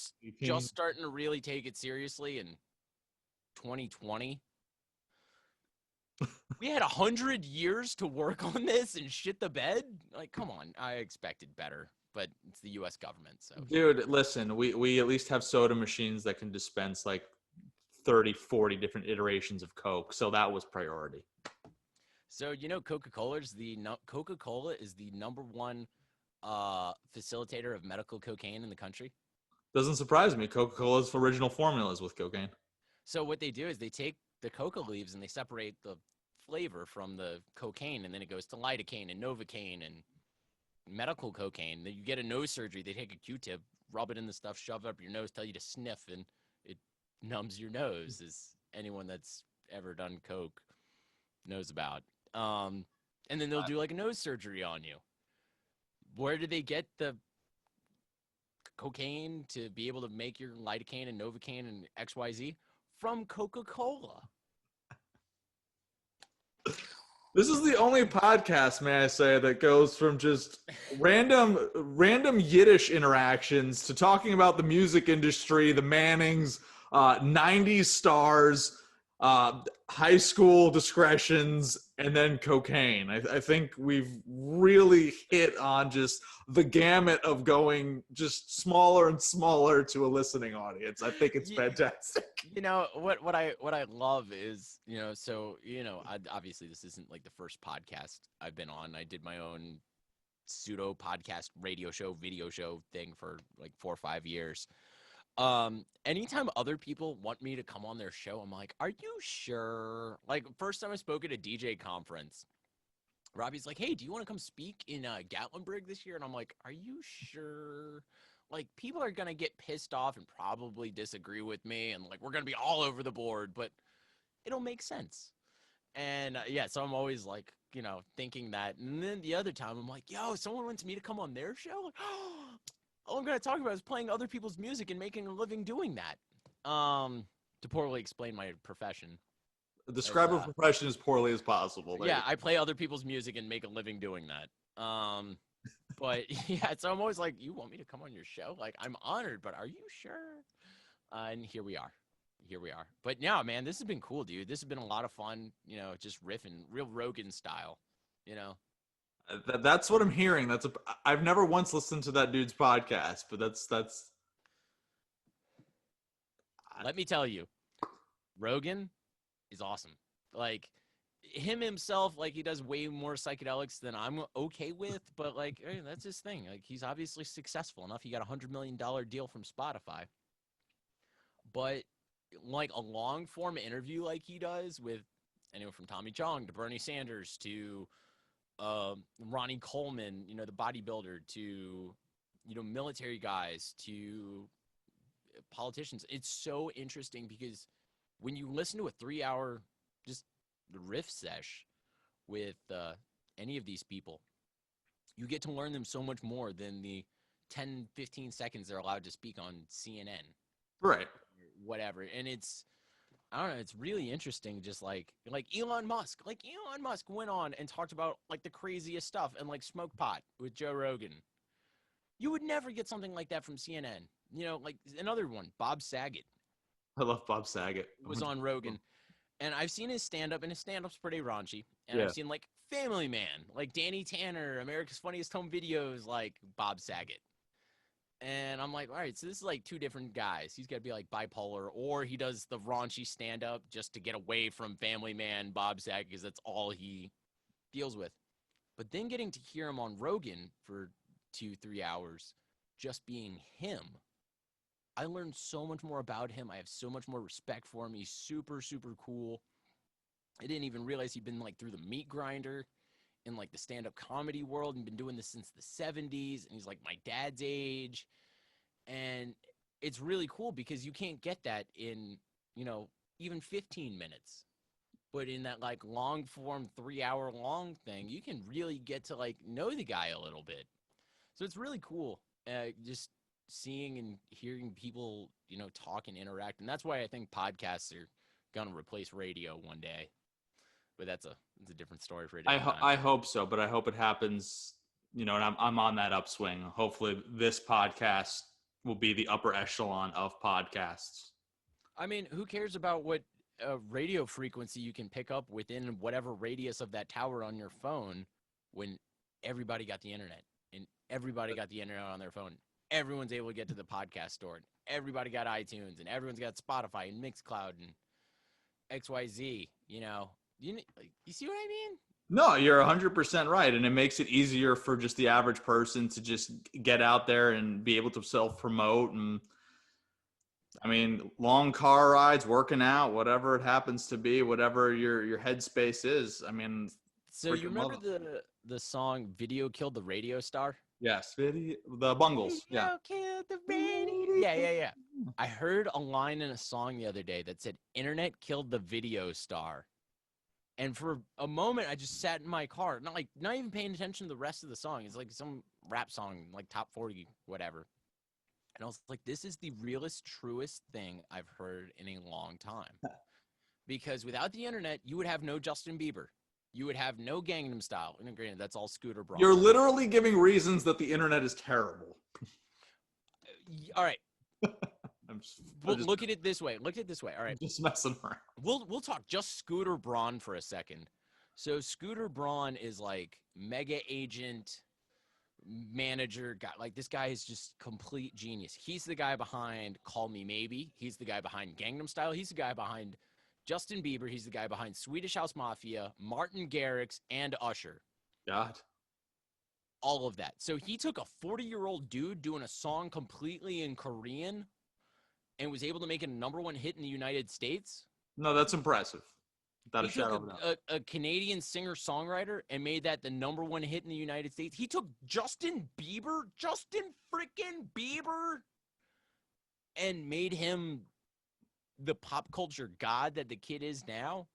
just starting to really take it seriously in 2020. We had 100 years to work on this and shit the bed? Come on. I expected better, but it's the U.S. government, so. Dude, listen, we at least have soda machines that can dispense 30, 40 different iterations of Coke. So that was priority. So, Coca-Cola is the number one facilitator of medical cocaine in the country. Doesn't surprise me. Coca-Cola's original formula is with cocaine. So what they do is they take the coca leaves and they separate the flavor from the cocaine, and then it goes to lidocaine and novocaine and medical cocaine. Then you get a nose surgery. They take a Q-tip, rub it in the stuff, shove it up your nose, tell you to sniff, and it numbs your nose, as anyone that's ever done coke knows about. And then they'll do a nose surgery on you. Where did they get the cocaine to be able to make your lidocaine and novocaine and XYZ? From Coca-Cola. This is the only podcast, may I say, that goes from just random Yiddish interactions to talking about the music industry, the Mannings, 90s stars. high school discretions, and then cocaine. I think we've really hit on just the gamut of going just smaller and smaller to a listening audience. I think it's fantastic. What I love is, obviously this isn't like the first podcast I've been on. I did my own pseudo podcast radio show, video show thing for like 4 or 5 years. Anytime other people want me to come on their show, I'm like, are you sure? Like, first time I spoke at a DJ conference, Robbie's like, hey, do you want to come speak in Gatlinburg this year? And I'm like, are you sure? Like, people are going to get pissed off and probably disagree with me, and like, we're going to be all over the board, but it'll make sense. And so I'm always like, thinking that. And then the other time I'm like, yo, someone wants me to come on their show? Like, all I'm going to talk about is playing other people's music and making a living doing that. To poorly explain my profession. Describe a profession as poorly as possible. Yeah, I play other people's music and make a living doing that. But yeah, so I'm always like, you want me to come on your show? Like, I'm honored, but are you sure? And here we are. But yeah, man, this has been cool, dude. This has been a lot of fun, just riffing, real Rogan style, That's what I'm hearing. I've never once listened to that dude's podcast, but that's. Let me tell you, Rogan is awesome. Like, him himself, like, he does way more psychedelics than I'm okay with, but like, hey, that's his thing. Like, he's obviously successful enough. He got a $100 million deal from Spotify. But like a long form interview like he does with anyone from Tommy Chong to Bernie Sanders to Ronnie Coleman, the bodybuilder, to military guys, to politicians. It's so interesting because when you listen to a 3-hour just riff sesh with any of these people, you get to learn them so much more than the 10-15 seconds they're allowed to speak on CNN, right? Whatever. And I don't know, it's really interesting. Just like Elon Musk went on and talked about like the craziest stuff and like smoked pot with Joe Rogan. You would never get something like that from CNN. Like another one, Bob Saget. I love Bob Saget. Was on Rogan. And I've seen his stand-up, and his stand-up's pretty raunchy. And Yeah. I've seen like Family Man, like Danny Tanner, America's Funniest Home Videos, like Bob Saget. And I'm like, all right, so this is like two different guys. He's got to be like bipolar, or he does the raunchy stand-up just to get away from Family Man, Bob Saget, because that's all he deals with. But then getting to hear him on Rogan for 2-3 hours, just being him, I learned so much more about him. I have so much more respect for him. He's super, super cool. I didn't even realize he'd been like through the meat grinder in like the stand-up comedy world and been doing this since the 70s. And he's like my dad's age. And it's really cool because you can't get that in, even 15 minutes. But in that like long form 3-hour long thing, you can really get to like know the guy a little bit. So it's really cool. Just seeing and hearing people, talk and interact. And that's why I think podcasts are going to replace radio one day. But that's a different story for a different time. I hope so, but I hope it happens, and I'm on that upswing. Hopefully this podcast will be the upper echelon of podcasts. I mean, who cares about what radio frequency you can pick up within whatever radius of that tower on your phone when everybody got the internet and everybody got the internet on their phone. Everyone's able to get to the podcast store. And everybody got iTunes and everyone's got Spotify and Mixcloud and XYZ, You see what I mean? No, you're 100% right. And it makes it easier for just the average person to just get out there and be able to self-promote. And I mean, long car rides, working out, whatever it happens to be, whatever your headspace is. I mean, so you remember the song "Video Killed the Radio Star"? Yes, the Bungles. Video killed the radio. Yeah. I heard a line in a song the other day that said "Internet killed the video star." And for a moment, I just sat in my car, not even paying attention to the rest of the song. It's like some rap song, like top 40, whatever. And I was like, this is the realest, truest thing I've heard in a long time. Because without the internet, you would have no Justin Bieber. You would have no Gangnam Style. And granted, that's all Scooter Braun. You're literally giving reasons that the internet is terrible. All right. Well, look at it this way. Look at it this way. All right. I'm just messing around. We'll talk just Scooter Braun for a second. So Scooter Braun is like mega agent, manager guy. Like this guy is just complete genius. He's the guy behind Call Me Maybe. He's the guy behind Gangnam Style. He's the guy behind Justin Bieber. He's the guy behind Swedish House Mafia, Martin Garrix, and Usher. God. All of that. So he took a 40-year-old dude doing a song completely in Korean and was able to make it a #1 hit in the United States. No, that's impressive. Without a He shadow took of a doubt. a Canadian singer-songwriter and made that the #1 hit in the United States. He took Justin freaking Bieber, and made him the pop culture god that the kid is now.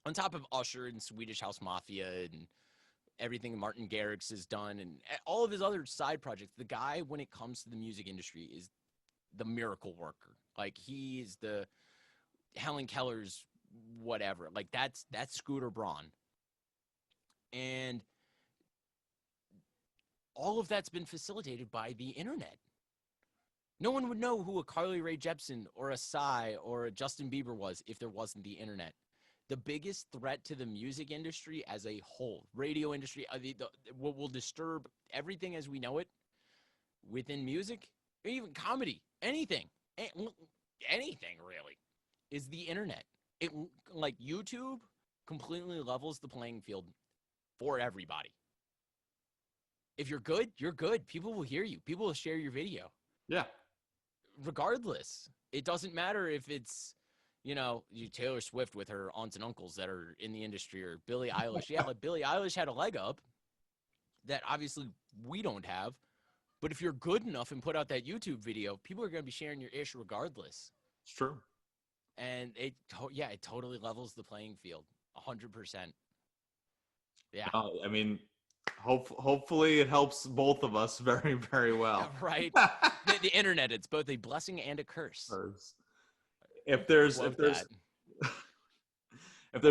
On top of Usher and Swedish House Mafia and everything Martin Garrix has done and all of his other side projects, the guy, when it comes to the music industry, is the miracle worker. Like, he's the Helen Keller's whatever. Like, that's Scooter Braun. And all of that's been facilitated by the internet. No one would know who a Carly Rae Jepsen or a Psy or a Justin Bieber was if there wasn't the internet. The biggest threat to the music industry as a whole, radio industry, what will disturb everything as we know it within music, or even comedy, anything really, is the internet. It, like YouTube, completely levels the playing field for everybody. If you're good, you're good. People will hear you. People will share your video. Yeah. Regardless, it doesn't matter if it's, you Taylor Swift with her aunts and uncles that are in the industry, or Billie Eilish. Yeah, like Billie Eilish had a leg up that obviously we don't have. But if you're good enough and put out that YouTube video, people are going to be sharing your ish regardless. It's true. And it totally levels the playing field, 100%. Yeah. I mean, hopefully it helps both of us very, very well. Yeah, right. The internet, it's both a blessing and a curse. If there's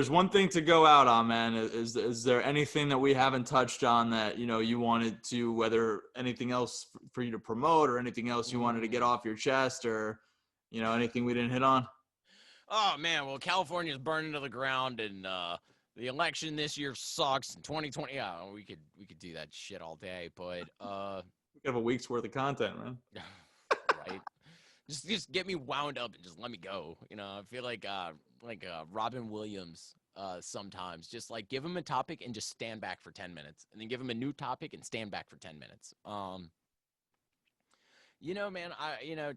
one thing to go out on, man, is there anything that we haven't touched on that you wanted to, whether anything else for you to promote or anything else you wanted to get off your chest, or anything we didn't hit on? Oh man, well, California's burning to the ground, and the election this year sucks. In 2020, yeah, we could do that shit all day, but we have a week's worth of content, man. Right. Just get me wound up and just let me go. I feel like Robin Williams sometimes. Just like give him a topic and just stand back for 10 minutes, and then give him a new topic and stand back for 10 minutes. Man,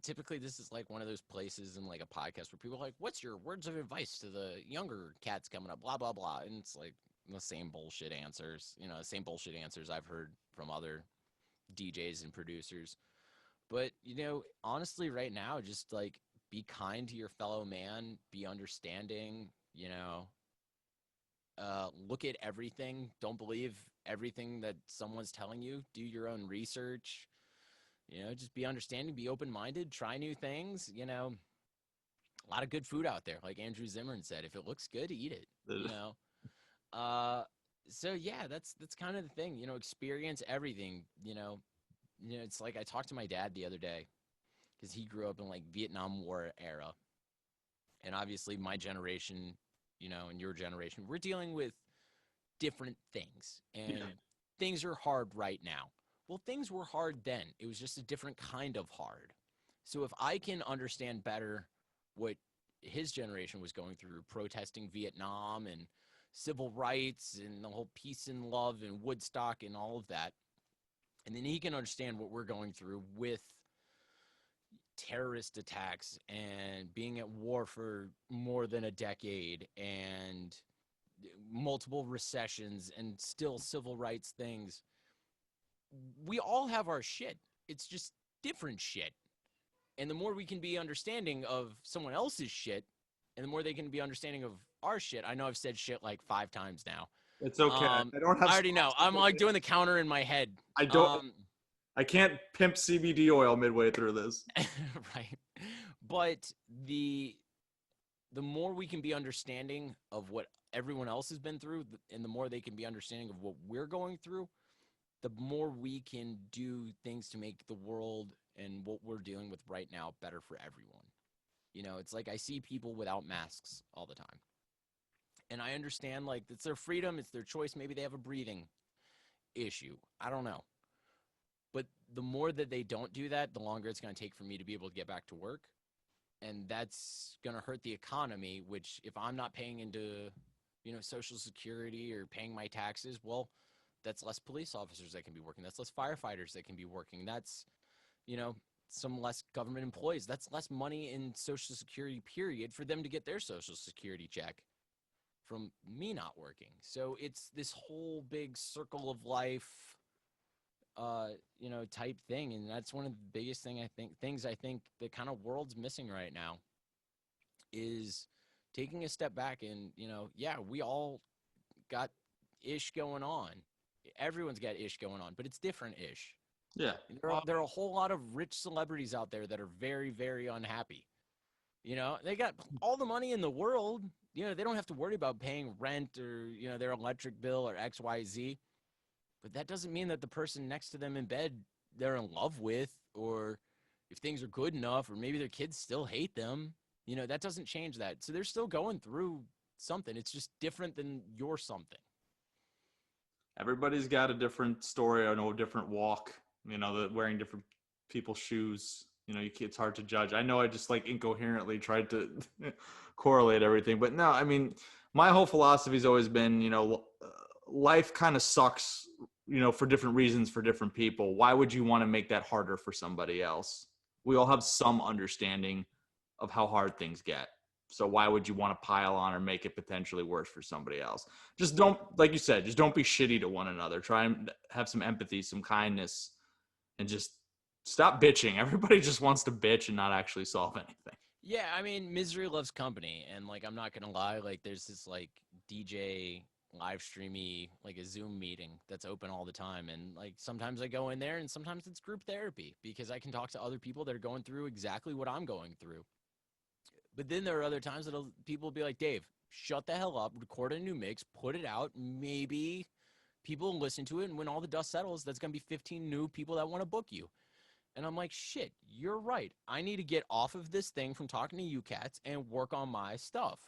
typically this is like one of those places in like a podcast where people are like, what's your words of advice to the younger cats coming up, blah, blah, blah. And it's like the same bullshit answers, same bullshit answers I've heard from other DJs and producers. But, honestly, right now, just like be kind to your fellow man, be understanding, look at everything. Don't believe everything that someone's telling you. Do your own research. Just be understanding, be open-minded, try new things. A lot of good food out there. Like Andrew Zimmern said, if it looks good, eat it. So yeah, that's kind of the thing. Experience everything. It's like I talked to my dad the other day because he grew up in like Vietnam War era, and obviously my generation, and your generation, we're dealing with different things, and things are hard right now. Well, things were hard then. It was just a different kind of hard. So if I can understand better what his generation was going through, protesting Vietnam and civil rights and the whole peace and love and Woodstock and all of that, and then he can understand what we're going through with terrorist attacks and being at war for more than a decade and multiple recessions and still civil rights things. We all have our shit. It's just different shit. And the more we can be understanding of someone else's shit, and the more they can be understanding of our shit. I know I've said shit like 5 times now. It's okay. I already know. I'm like doing the counter in my head. I can't pimp CBD oil midway through this. Right. But the more we can be understanding of what everyone else has been through, and the more they can be understanding of what we're going through, the more we can do things to make the world and what we're dealing with right now better for everyone. You know, it's like I see people without masks all the time. And I understand, like, it's their freedom, it's their choice. Maybe they have a breathing issue. I don't know. But the more that they don't do that, the longer it's going to take for me to be able to get back to work. And that's going to hurt the economy, which if I'm not paying into, you know, Social Security or paying my taxes, well, that's less police officers that can be working. That's less firefighters that can be working. That's, you know, some less government employees. That's less money in Social Security, period, for them to get their Social Security check from me not working. So it's this whole big circle of life, you know, type thing. And that's one of the biggest things I think the kind of world's missing right now is taking a step back and, you know, yeah, we all got ish going on. Everyone's got ish going on, but it's different ish. Yeah. There are a whole lot of rich celebrities out there that are very, very unhappy. You know, they got all the money in the world. You know, they don't have to worry about paying rent or, you know, their electric bill or X, Y, Z. But that doesn't mean that the person next to them in bed they're in love with, or if things are good enough, or maybe their kids still hate them. You know, that doesn't change that. So they're still going through something. It's just different than your something. Everybody's got a different story or a different walk, you know, that wearing different people's shoes. You know, it's hard to judge. I know I just like incoherently tried to correlate everything, but no, I mean, my whole philosophy has always been, you know, life kind of sucks, you know, for different reasons for different people. Why would you want to make that harder for somebody else? We all have some understanding of how hard things get. So why would you want to pile on or make it potentially worse for somebody else? Just don't, like you said, just don't be shitty to one another. Try and have some empathy, some kindness, and just stop bitching. Everybody just wants to bitch and not actually solve anything. Yeah, I mean, misery loves company. And, like, I'm not going to lie, like, there's this, like, DJ live streamy, like, a Zoom meeting that's open all the time. And, like, sometimes I go in there and sometimes it's group therapy because I can talk to other people that are going through exactly what I'm going through. But then there are other times that people will be like, Dave, shut the hell up, record a new mix, put it out. Maybe people will listen to it. And when all the dust settles, that's going to be 15 new people that want to book you. And I'm like, shit, you're right. I need to get off of this thing from talking to you cats and work on my stuff.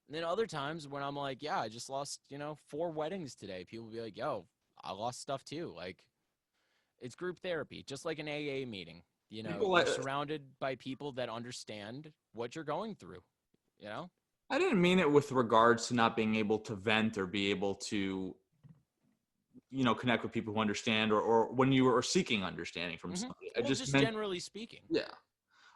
And then other times when I'm like, yeah, I just lost, you know, 4 weddings today. People will be like, yo, I lost stuff too. Like, it's group therapy, just like an AA meeting. You know, you're surrounded by people that understand what you're going through, you know? I didn't mean it with regards to not being able to vent or be able to, you know, connect with people who understand, or when you are seeking understanding from somebody. I just meant, generally speaking. yeah.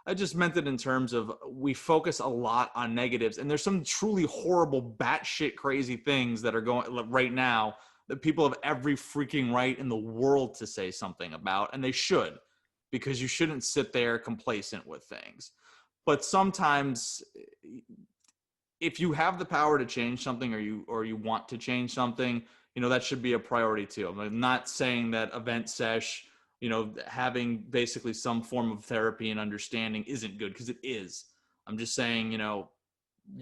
I just meant it in terms of we focus a lot on negatives, and there's some truly horrible, batshit crazy things that are going right now that people have every freaking right in the world to say something about, and they should, because you shouldn't sit there complacent with things. But sometimes, if you have the power to change something, or you want to change something, you know, that should be a priority too. I'm not saying that event sesh, you know, having basically some form of therapy and understanding isn't good, because it is. I'm just saying, you know,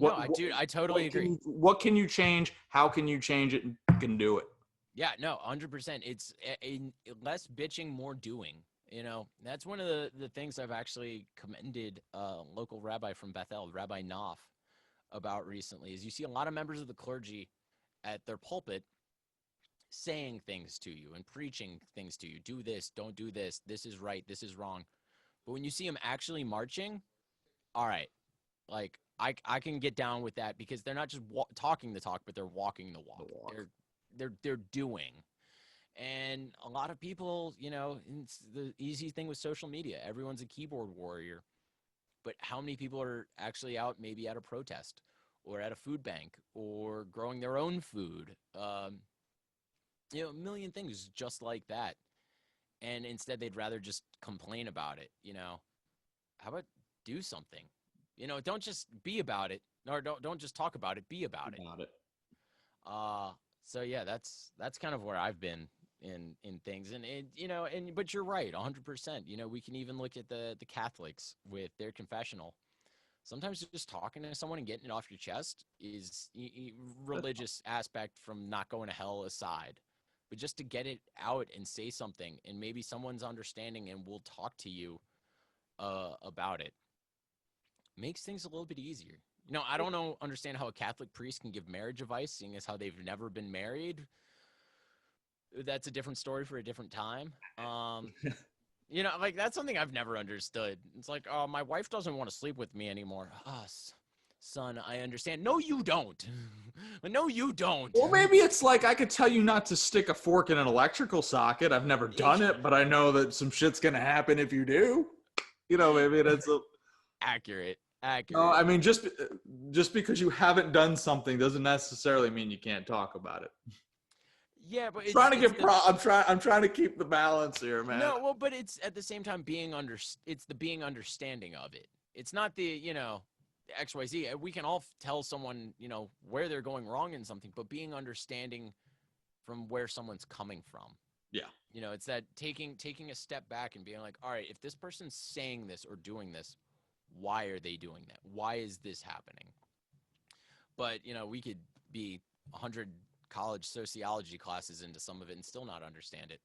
I totally agree. What can you change? How can you change it? And can do it. Yeah, no, 100%. It's a less bitching, more doing. You know, that's one of the things I've actually commended a local rabbi from Bethel, Rabbi Knopf, about recently, is you see a lot of members of the clergy at their pulpit saying things to you and preaching things to you. Do this, don't do this. This is right, this is wrong. But when you see them actually marching, all right, like I can get down with that, because they're not just talking the talk, but they're walking the walk. They're doing. And a lot of people, you know, it's the easy thing with social media. Everyone's a keyboard warrior. But how many people are actually out maybe at a protest or at a food bank or growing their own food? You know, a million things just like that. And instead they'd rather just complain about it, you know. How about do something? You know, don't just be about it, or don't just talk about it, be about it. So yeah, that's kind of where I've been in things. And it, you know, but you're right, 100%. You know, we can even look at the Catholics with their confessional. Sometimes just talking to someone and getting it off your chest is religious aspect from not going to hell aside. but just to get it out and say something, and maybe someone's understanding and will talk to you about it, makes things a little bit easier. You know, I don't understand how a Catholic priest can give marriage advice, seeing as how they've never been married. That's a different story for a different time. You know, like, that's something I've never understood. It's like, oh, my wife doesn't want to sleep with me anymore. Son, I understand. No, you don't. No, you don't. Well, maybe it's like I could tell you not to stick a fork in an electrical socket. I've never done it, but I know that some shit's going to happen if you do. You know, maybe that's accurate. No, I mean, just because you haven't done something doesn't necessarily mean you can't talk about it. Yeah, but I'm trying to keep the balance here, man. No, well, but it's at the same time being understanding of it. It's not the, you know, XYZ. We can all tell someone, you know, where they're going wrong in something, but being understanding from where someone's coming from. Yeah. You know, it's that taking a step back and being like, all right, if this person's saying this or doing this, why are they doing that? Why is this happening? But, you know, we could be 100 college sociology classes into some of it and still not understand it.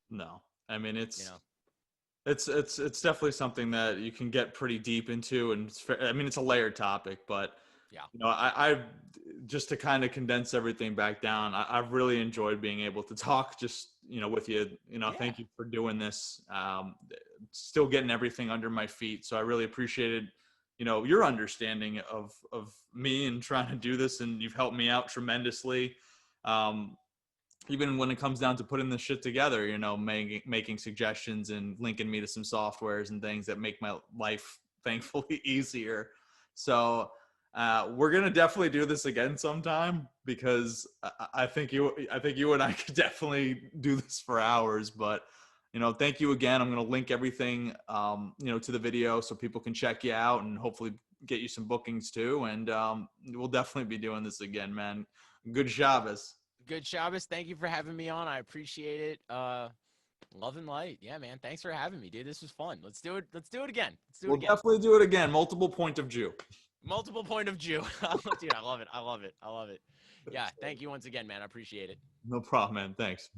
No, I mean, it's, you know, it's definitely something that you can get pretty deep into, and it's a layered topic, but yeah, you know, I just to kind of condense everything back down, I've really enjoyed being able to talk just, you know, with you. You know, Thank you for doing this. Still getting everything under my feet, so I really appreciated, you know, your understanding of me and trying to do this, and you've helped me out tremendously. Even when it comes down to putting this shit together, you know, making suggestions and linking me to some softwares and things that make my life thankfully easier. So we're gonna definitely do this again sometime, because I think you and I could definitely do this for hours. But you know, thank you again. I'm gonna link everything, you know, to the video so people can check you out and hopefully get you some bookings too. And we'll definitely be doing this again, man. Good Shabbos. Good Shabbos. Thank you for having me on. I appreciate it. Love and light. Yeah, man. Thanks for having me, dude. This was fun. Let's do it. Let's do it again. We'll definitely do it again. Multiple point of Jew. Multiple point of Jew. Dude, I love it. I love it. I love it. Yeah. Thank you once again, man. I appreciate it. No problem, man. Thanks.